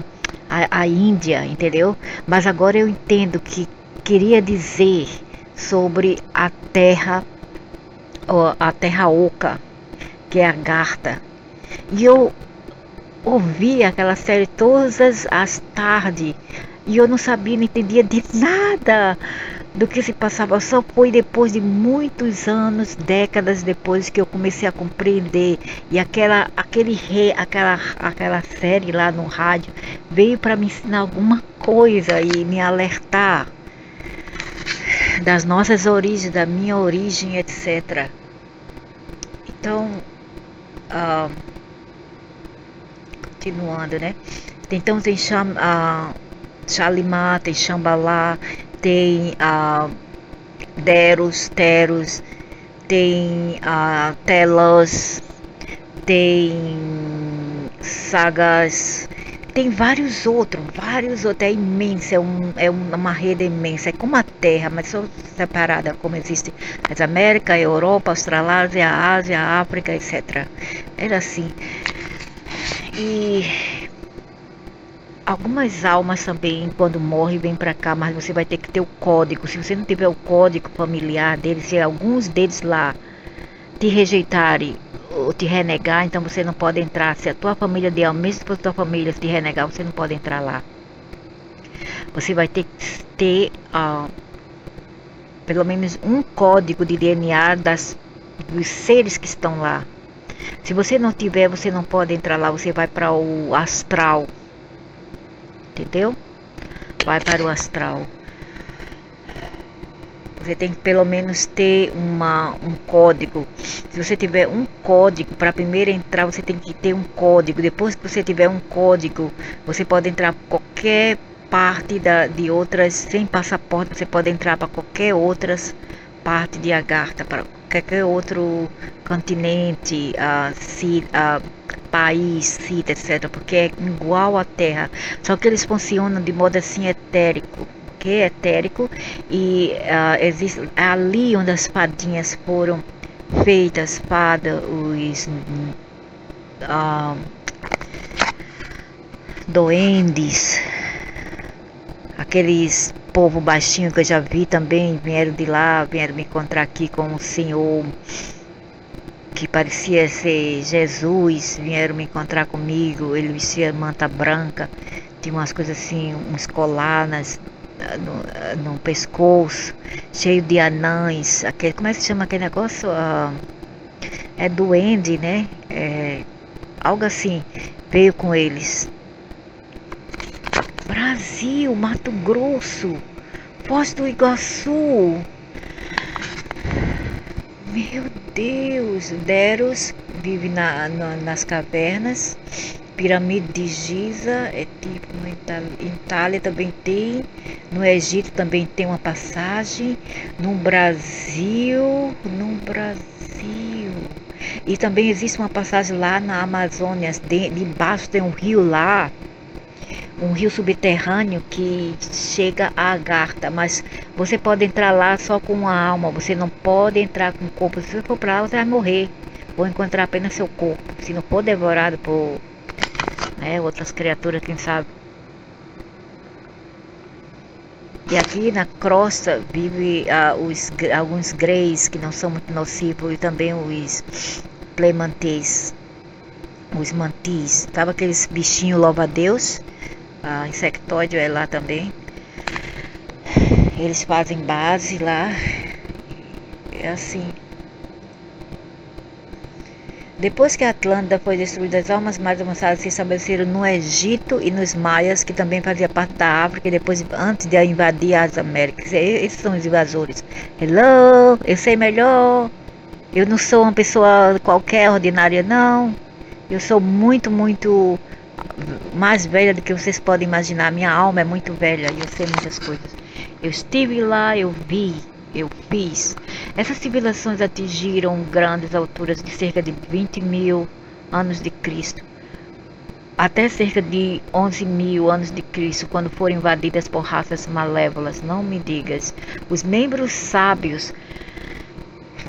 a Índia, entendeu? Mas agora eu entendo que queria dizer sobre a terra oca, que é a Garta. E eu ouvi aquela série todas as tardes e eu não sabia, não entendia de nada do que se passava. Só foi depois de muitos anos, décadas depois, que eu comecei a compreender. E aquela série lá no rádio veio para me ensinar alguma coisa e me alertar das nossas origens, da minha origem, etc. Então, continuando, né? Então tem Shalimar, tem Shambhala, tem Teros, tem Telos, tem Sagas, tem vários outros, é imenso, é uma rede imensa, é como a Terra, mas só separada, como existe as Américas, a Europa, a Australásia, a Ásia, a África, etc. Era assim. E algumas almas também, quando morrem, vêm para cá, mas você vai ter que ter o código. Se você não tiver o código familiar deles, se alguns deles lá te rejeitarem ou te renegar, então você não pode entrar. Se a tua família der, mesmo se a tua família te renegar, você não pode entrar lá. Você vai ter que ter pelo menos um código de DNA dos seres que estão lá. Se você não tiver, você não pode entrar lá. Você vai para o astral, entendeu? Vai para o astral. Você tem que pelo menos ter um código. Se você tiver um código, para primeiro entrar, você tem que ter um código. Depois que você tiver um código, você pode entrar para qualquer parte de outras, sem passaporte. Você pode entrar para qualquer outras parte de Agartha, para qualquer outro continente, país, sítio, etc. Porque é igual à Terra. Só que eles funcionam de modo assim etérico. Que é etérico, e existe ali onde as fadinhas foram feitas, os duendes, aqueles povo baixinho que eu já vi também, vieram de lá, vieram me encontrar aqui com um senhor que parecia ser Jesus, vieram me encontrar comigo. Ele vestia manta branca, tinha umas coisas assim, uns colares no pescoço, cheio de anãs, como é que se chama aquele negócio? É duende, né? Algo assim, veio com eles. Brasil, Mato Grosso, Foz do Iguaçu. Meu Deus, Deros vive nas cavernas, Pirâmide de Giza é tipo em Itália também tem, no Egito também tem uma passagem, no Brasil, e também existe uma passagem lá na Amazônia, debaixo tem um rio lá, um rio subterrâneo que chega a Agartha, mas você pode entrar lá só com a alma, você não pode entrar com o corpo. Se você for para lá, você vai morrer, ou encontrar apenas seu corpo, se não for devorado por outras criaturas, quem sabe. E aqui na crosta vive alguns greys que não são muito nocivos, e também os plemantes, os mantis, sabe aqueles bichinhos louva-a-Deus? Insectóide é lá também. Eles fazem base lá. É assim. Depois que a Atlântida foi destruída, as almas mais avançadas se estabeleceram no Egito e nos Maias, que também fazia parte da África, e depois, antes de invadir as Américas. Esses são os invasores. Hello, eu sei melhor. Eu não sou uma pessoa qualquer, ordinária, não. Eu sou muito, muito mais velha do que vocês podem imaginar. Minha alma é muito velha e eu sei muitas coisas. Eu estive lá, eu vi, eu fiz. Essas civilizações atingiram grandes alturas de cerca de 20.000 anos de Cristo, até cerca de 11.000 anos de Cristo, quando foram invadidas por raças malévolas. Não me digas. Os membros sábios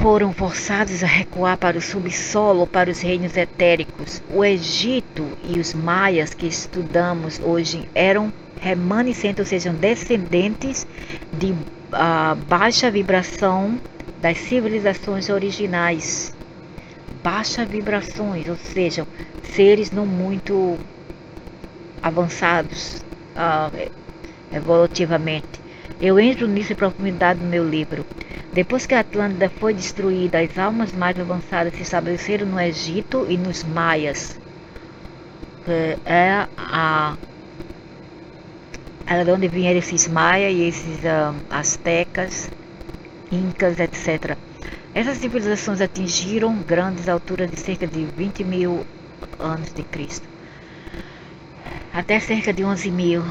foram forçados a recuar para o subsolo, para os reinos etéricos. O Egito e os maias que estudamos hoje eram remanescentes, ou seja, descendentes de baixa vibração das civilizações originais. Baixa vibrações, ou seja, seres não muito avançados evolutivamente. Eu entro nisso em profundidade no meu livro. Depois que a Atlântida foi destruída, as almas mais avançadas se estabeleceram no Egito e nos Maias. Era de onde vieram esses Maias e esses Aztecas, Incas, etc. Essas civilizações atingiram grandes alturas de cerca de 20.000 anos de Cristo, até cerca de 11.000.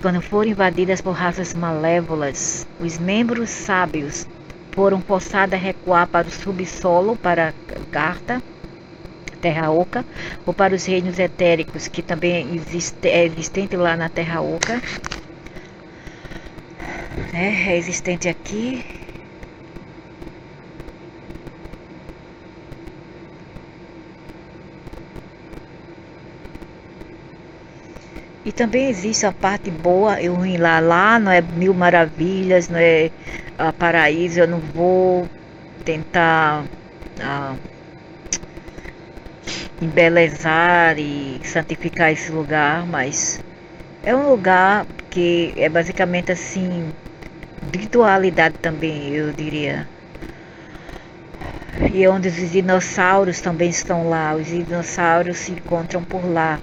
Quando foram invadidas por raças malévolas, os membros sábios foram forçados a recuar para o subsolo, para Agartha, Terra Oca, ou para os reinos etéricos, que também é existente lá na Terra Oca. É existente aqui. E também existe a parte boa e ruim lá. Lá não é mil maravilhas, não é paraíso. Eu não vou tentar embelezar e santificar esse lugar, mas é um lugar que é basicamente assim, de dualidade também, eu diria. E onde os dinossauros também estão lá. Os dinossauros se encontram por lá,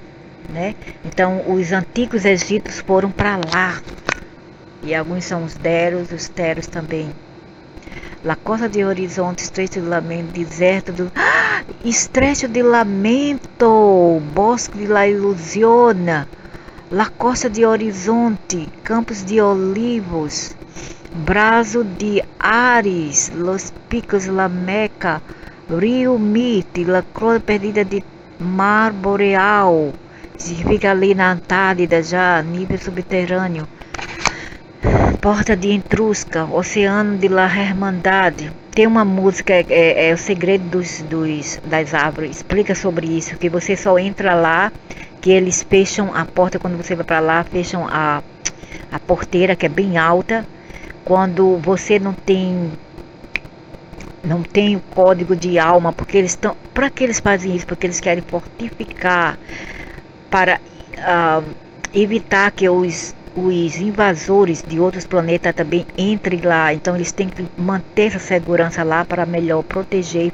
né? Então os antigos egípcios foram para lá, e alguns são os Deros, os Teros também. La Costa de Horizonte, Estreito de Lamento, deserto do Estreito de Lamento, Bosque de La Ilusiona, La Costa de Horizonte, Campos de Olivos, Brazo de Ares, Los Picos, La Meca, Rio Mite, La Cruz Perdida de Mar Boreal, fica ali na Antártida já, nível subterrâneo. Porta de Etrusca, Oceano de La Hermandade. Tem uma música, é o segredo das árvores, explica sobre isso, que você só entra lá, que eles fecham a porta quando você vai para lá, fecham a porteira, que é bem alta, quando você não tem o código de alma, porque eles estão, para que eles fazem isso? Porque eles querem fortificar, para evitar que os invasores de outros planetas também entrem lá. Então eles têm que manter essa segurança lá para melhor proteger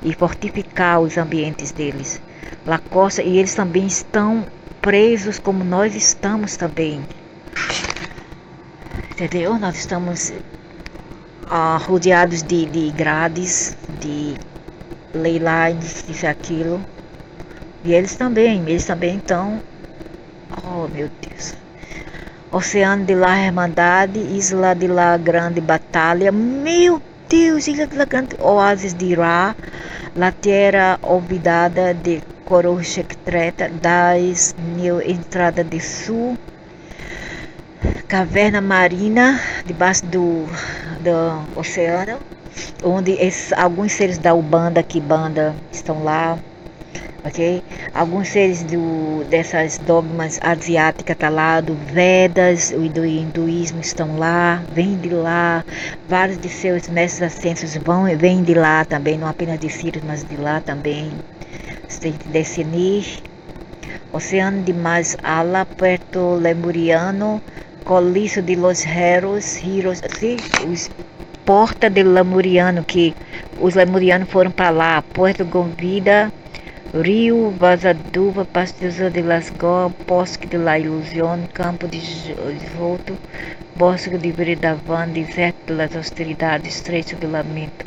e fortificar os ambientes deles. La Costa, e eles também estão presos como nós estamos também. Entendeu? Nós estamos rodeados de grades, de ley lines, isso e aquilo. E eles também estão, oh meu Deus. Oceano de la Hermandade, Isla de la Grande Batalha, meu Deus, Ilha de la Grande, Oásis de Ra, La Tierra Olvidada de Kurukshetra, das New Entrada de Sul, Caverna Marina, debaixo do oceano, onde alguns seres da Umbanda, Quimbanda, estão lá. Ok? Alguns seres dessas dogmas asiáticas tá lá, do Vedas e do hinduísmo estão lá, vêm de lá. Vários de seus mestres ascensos vêm de lá também, não apenas de Sirius, mas de lá também. Você tem que definir. Oceano de Masala, Puerto Lemuriano, Colisso de los Heros, sim, os Porta de Lemuriano, que os Lemurianos foram para lá, Puerto Govida, Rio Vazaduva, Pastusa de las Goas, Bosque de la Ilusión, Campo de Joto, Bosque de Vridavan, Deserto de las Austeridades, Estreito do Lamento.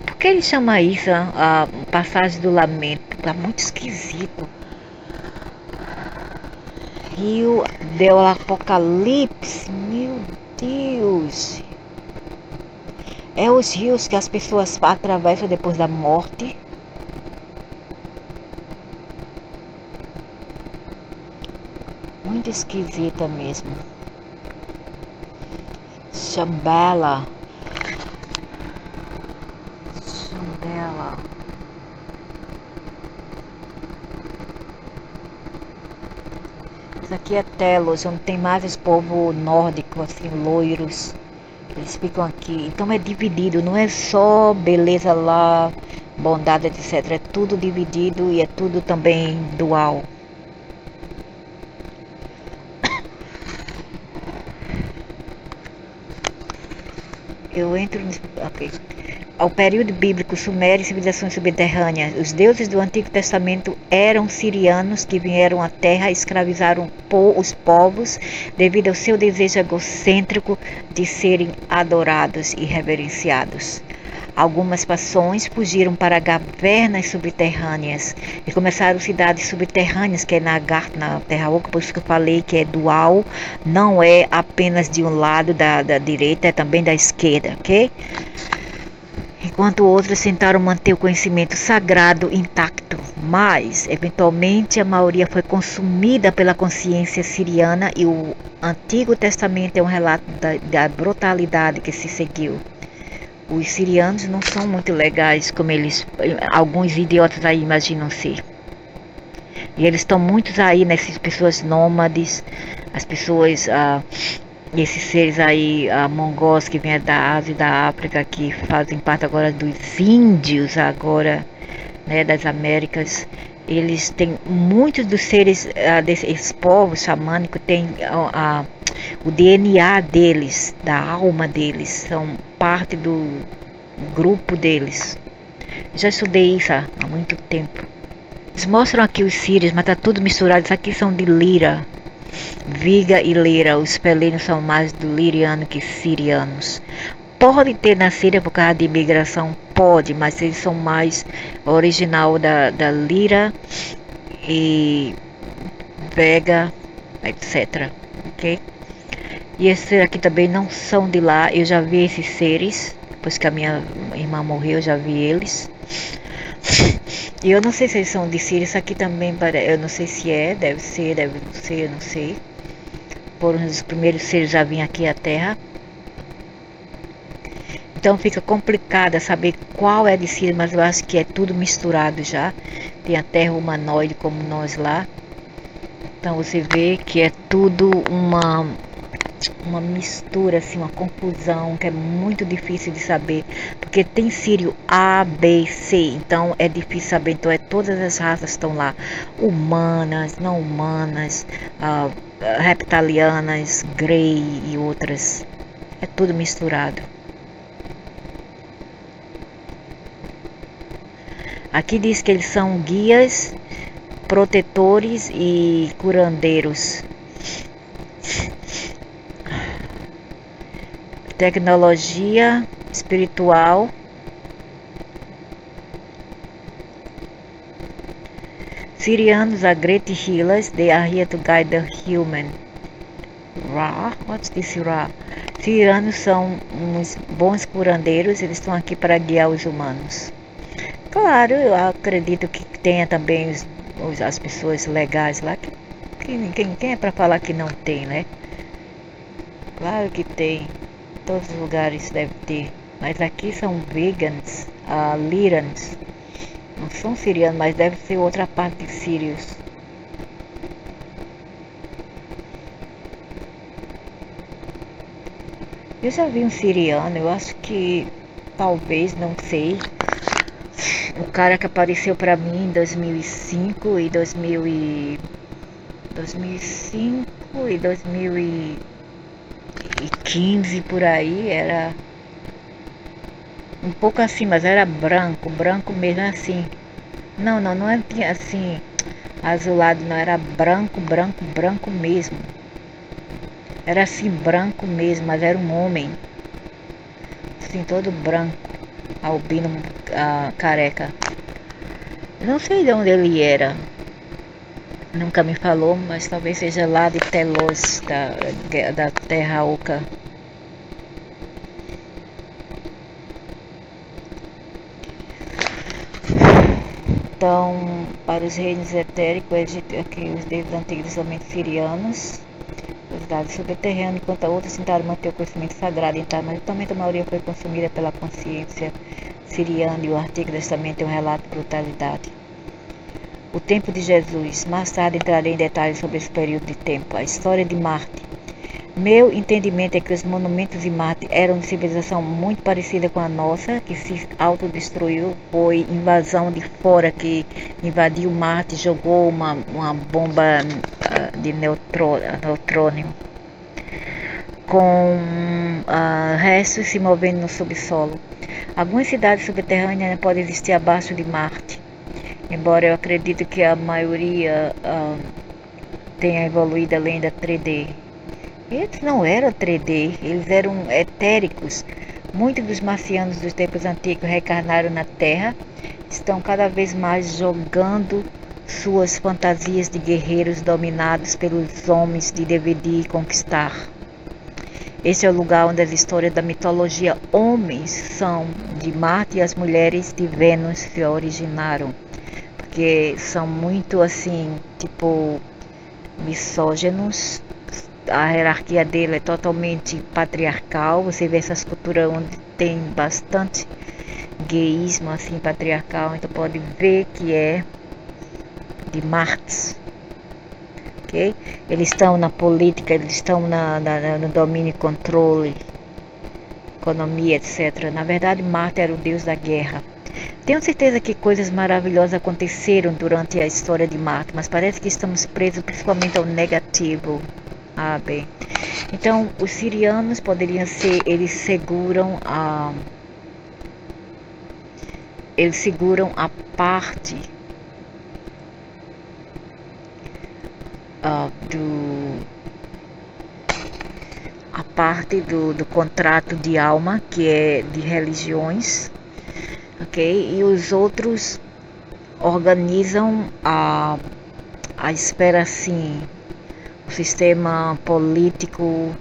Por que ele chama isso a Passagem do Lamento? Tá muito esquisito. Rio do Apocalipse, meu Deus. É os rios que as pessoas atravessam depois da morte. Muito esquisita mesmo. Shambhala. Isso aqui é Telos, onde tem mais esse povo nórdico, assim, loiros. Eles ficam aqui. Então é dividido, não é só beleza lá, bondade, etc. É tudo dividido e é tudo também dual. Eu entro okay. Ao período bíblico sumério e civilizações subterrâneas, os deuses do Antigo Testamento eram sirianos que vieram à Terra e escravizaram os povos devido ao seu desejo egocêntrico de serem adorados e reverenciados. Algumas fações fugiram para cavernas subterrâneas e começaram cidades subterrâneas, que é na Terra Oca, por isso que eu falei que é dual, não é apenas de um lado da direita, é também da esquerda, ok? Enquanto outros tentaram manter o conhecimento sagrado intacto, mas, eventualmente, a maioria foi consumida pela consciência siriana e o Antigo Testamento é um relato da brutalidade que se seguiu. Os sirianos não são muito legais como alguns idiotas aí imaginam ser. E eles estão muitos aí nessas pessoas nômades, as pessoas, esses seres aí, mongóis que vêm da Ásia e da África, que fazem parte agora dos índios agora, né, das Américas. Eles têm, muitos dos seres desses povos xamânicos têm o DNA deles, da alma deles, são parte do grupo deles. Já estudei isso há muito tempo. Eles mostram aqui os sírios, mas tá tudo misturado. Isso aqui são de Lira, Viga e Lira. Os pelenos são mais do liriano que sirianos. Pode ter na Síria por causa de imigração, pode, mas eles são mais original da Lira e Vega, etc. Ok? E esses seres aqui também não são de lá. Eu já vi esses seres, depois que a minha irmã morreu, eu já vi eles. E eu não sei se eles são de Síria. Isso aqui também, eu não sei se é, deve ser, eu não sei. Foram os primeiros seres a vir aqui à Terra. Então fica complicado saber qual é de Síria, mas eu acho que é tudo misturado já. Tem a Terra humanoide como nós lá. Então você vê que é tudo uma mistura, assim, uma confusão que é muito difícil de saber, porque tem sírio A, B, C, então é difícil saber. Então todas as raças estão lá, humanas, não humanas, reptilianas, grey e outras, é tudo misturado. Aqui diz que eles são guias, protetores e curandeiros. Tecnologia espiritual, Syrians are great healers. They are here to guide the human. Ra? What's this Ra? Sirianos são uns bons curandeiros. Eles estão aqui para guiar os humanos. Claro, eu acredito que tenha também as pessoas legais lá. Quem é para falar que não tem, né? Claro que tem. Em todos os lugares deve ter. Mas aqui são vegans, lirans. Não são sirianos, mas deve ser outra parte de sírios. Eu já vi um siriano, eu acho que talvez, não sei. O cara que apareceu pra mim em 2005 e 2015 por aí, era um pouco assim, mas era branco mesmo assim. Não é assim, azulado, não, era branco mesmo. Era assim, branco mesmo, mas era um homem. Assim, todo branco, albino, careca. Não sei de onde ele era. Nunca me falou, mas talvez seja lá de Telos, da Terra Oca. Então, para os reinos etéricos, aqui os deuses antigos, somente sirianos, os dados subterrâneos, enquanto outros tentaram manter o conhecimento sagrado, então, mas totalmente a maioria foi consumida pela consciência siriana, e o Antigo Testamento é um relato de brutalidade. O tempo de Jesus. Mais tarde entrarei em detalhes sobre esse período de tempo. A história de Marte. Meu entendimento é que os monumentos de Marte eram de civilização muito parecida com a nossa, que se autodestruiu. Foi invasão de fora que invadiu Marte, jogou uma bomba de neutrônio, com restos se movendo no subsolo. Algumas cidades subterrâneas ainda podem existir abaixo de Marte, embora eu acredite que a maioria tenha evoluído além da 3D. Eles não eram 3D, eles eram etéricos. Muitos dos marcianos dos tempos antigos reencarnaram na Terra, estão cada vez mais jogando suas fantasias de guerreiros dominados pelos homens de dividir e conquistar. Este é o lugar onde as histórias da mitologia homens são de Marte e as mulheres de Vênus se originaram. Porque são muito assim, tipo, misóginos. A hierarquia dele é totalmente patriarcal. Você vê essas culturas onde tem bastante gayismo, assim, patriarcal. Então pode ver que é de Marte. Okay? Eles estão na política, eles estão no domínio e controle, economia, etc. Na verdade, Marte era o deus da guerra. Tenho certeza que coisas maravilhosas aconteceram durante a história de Marte, mas parece que estamos presos principalmente ao negativo. Bem. Então, os sirianos poderiam ser, eles seguram a parte do contrato de alma, que é de religiões, ok? E os outros organizam a esfera assim, o sistema político,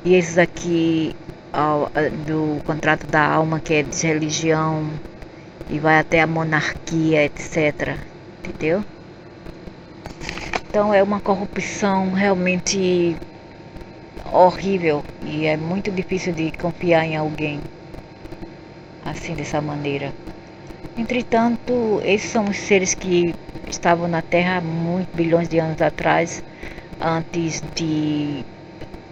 e esses aqui do contrato da alma, que é de religião, e vai até a monarquia, etc. Entendeu? Então é uma corrupção realmente horrível, e é muito difícil de confiar em alguém assim, dessa maneira. Entretanto, esses são os seres que estavam na Terra há muitos bilhões de anos atrás, antes de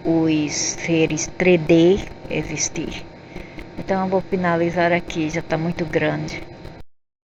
os seres 3D existir. Então eu vou finalizar aqui, já está muito grande.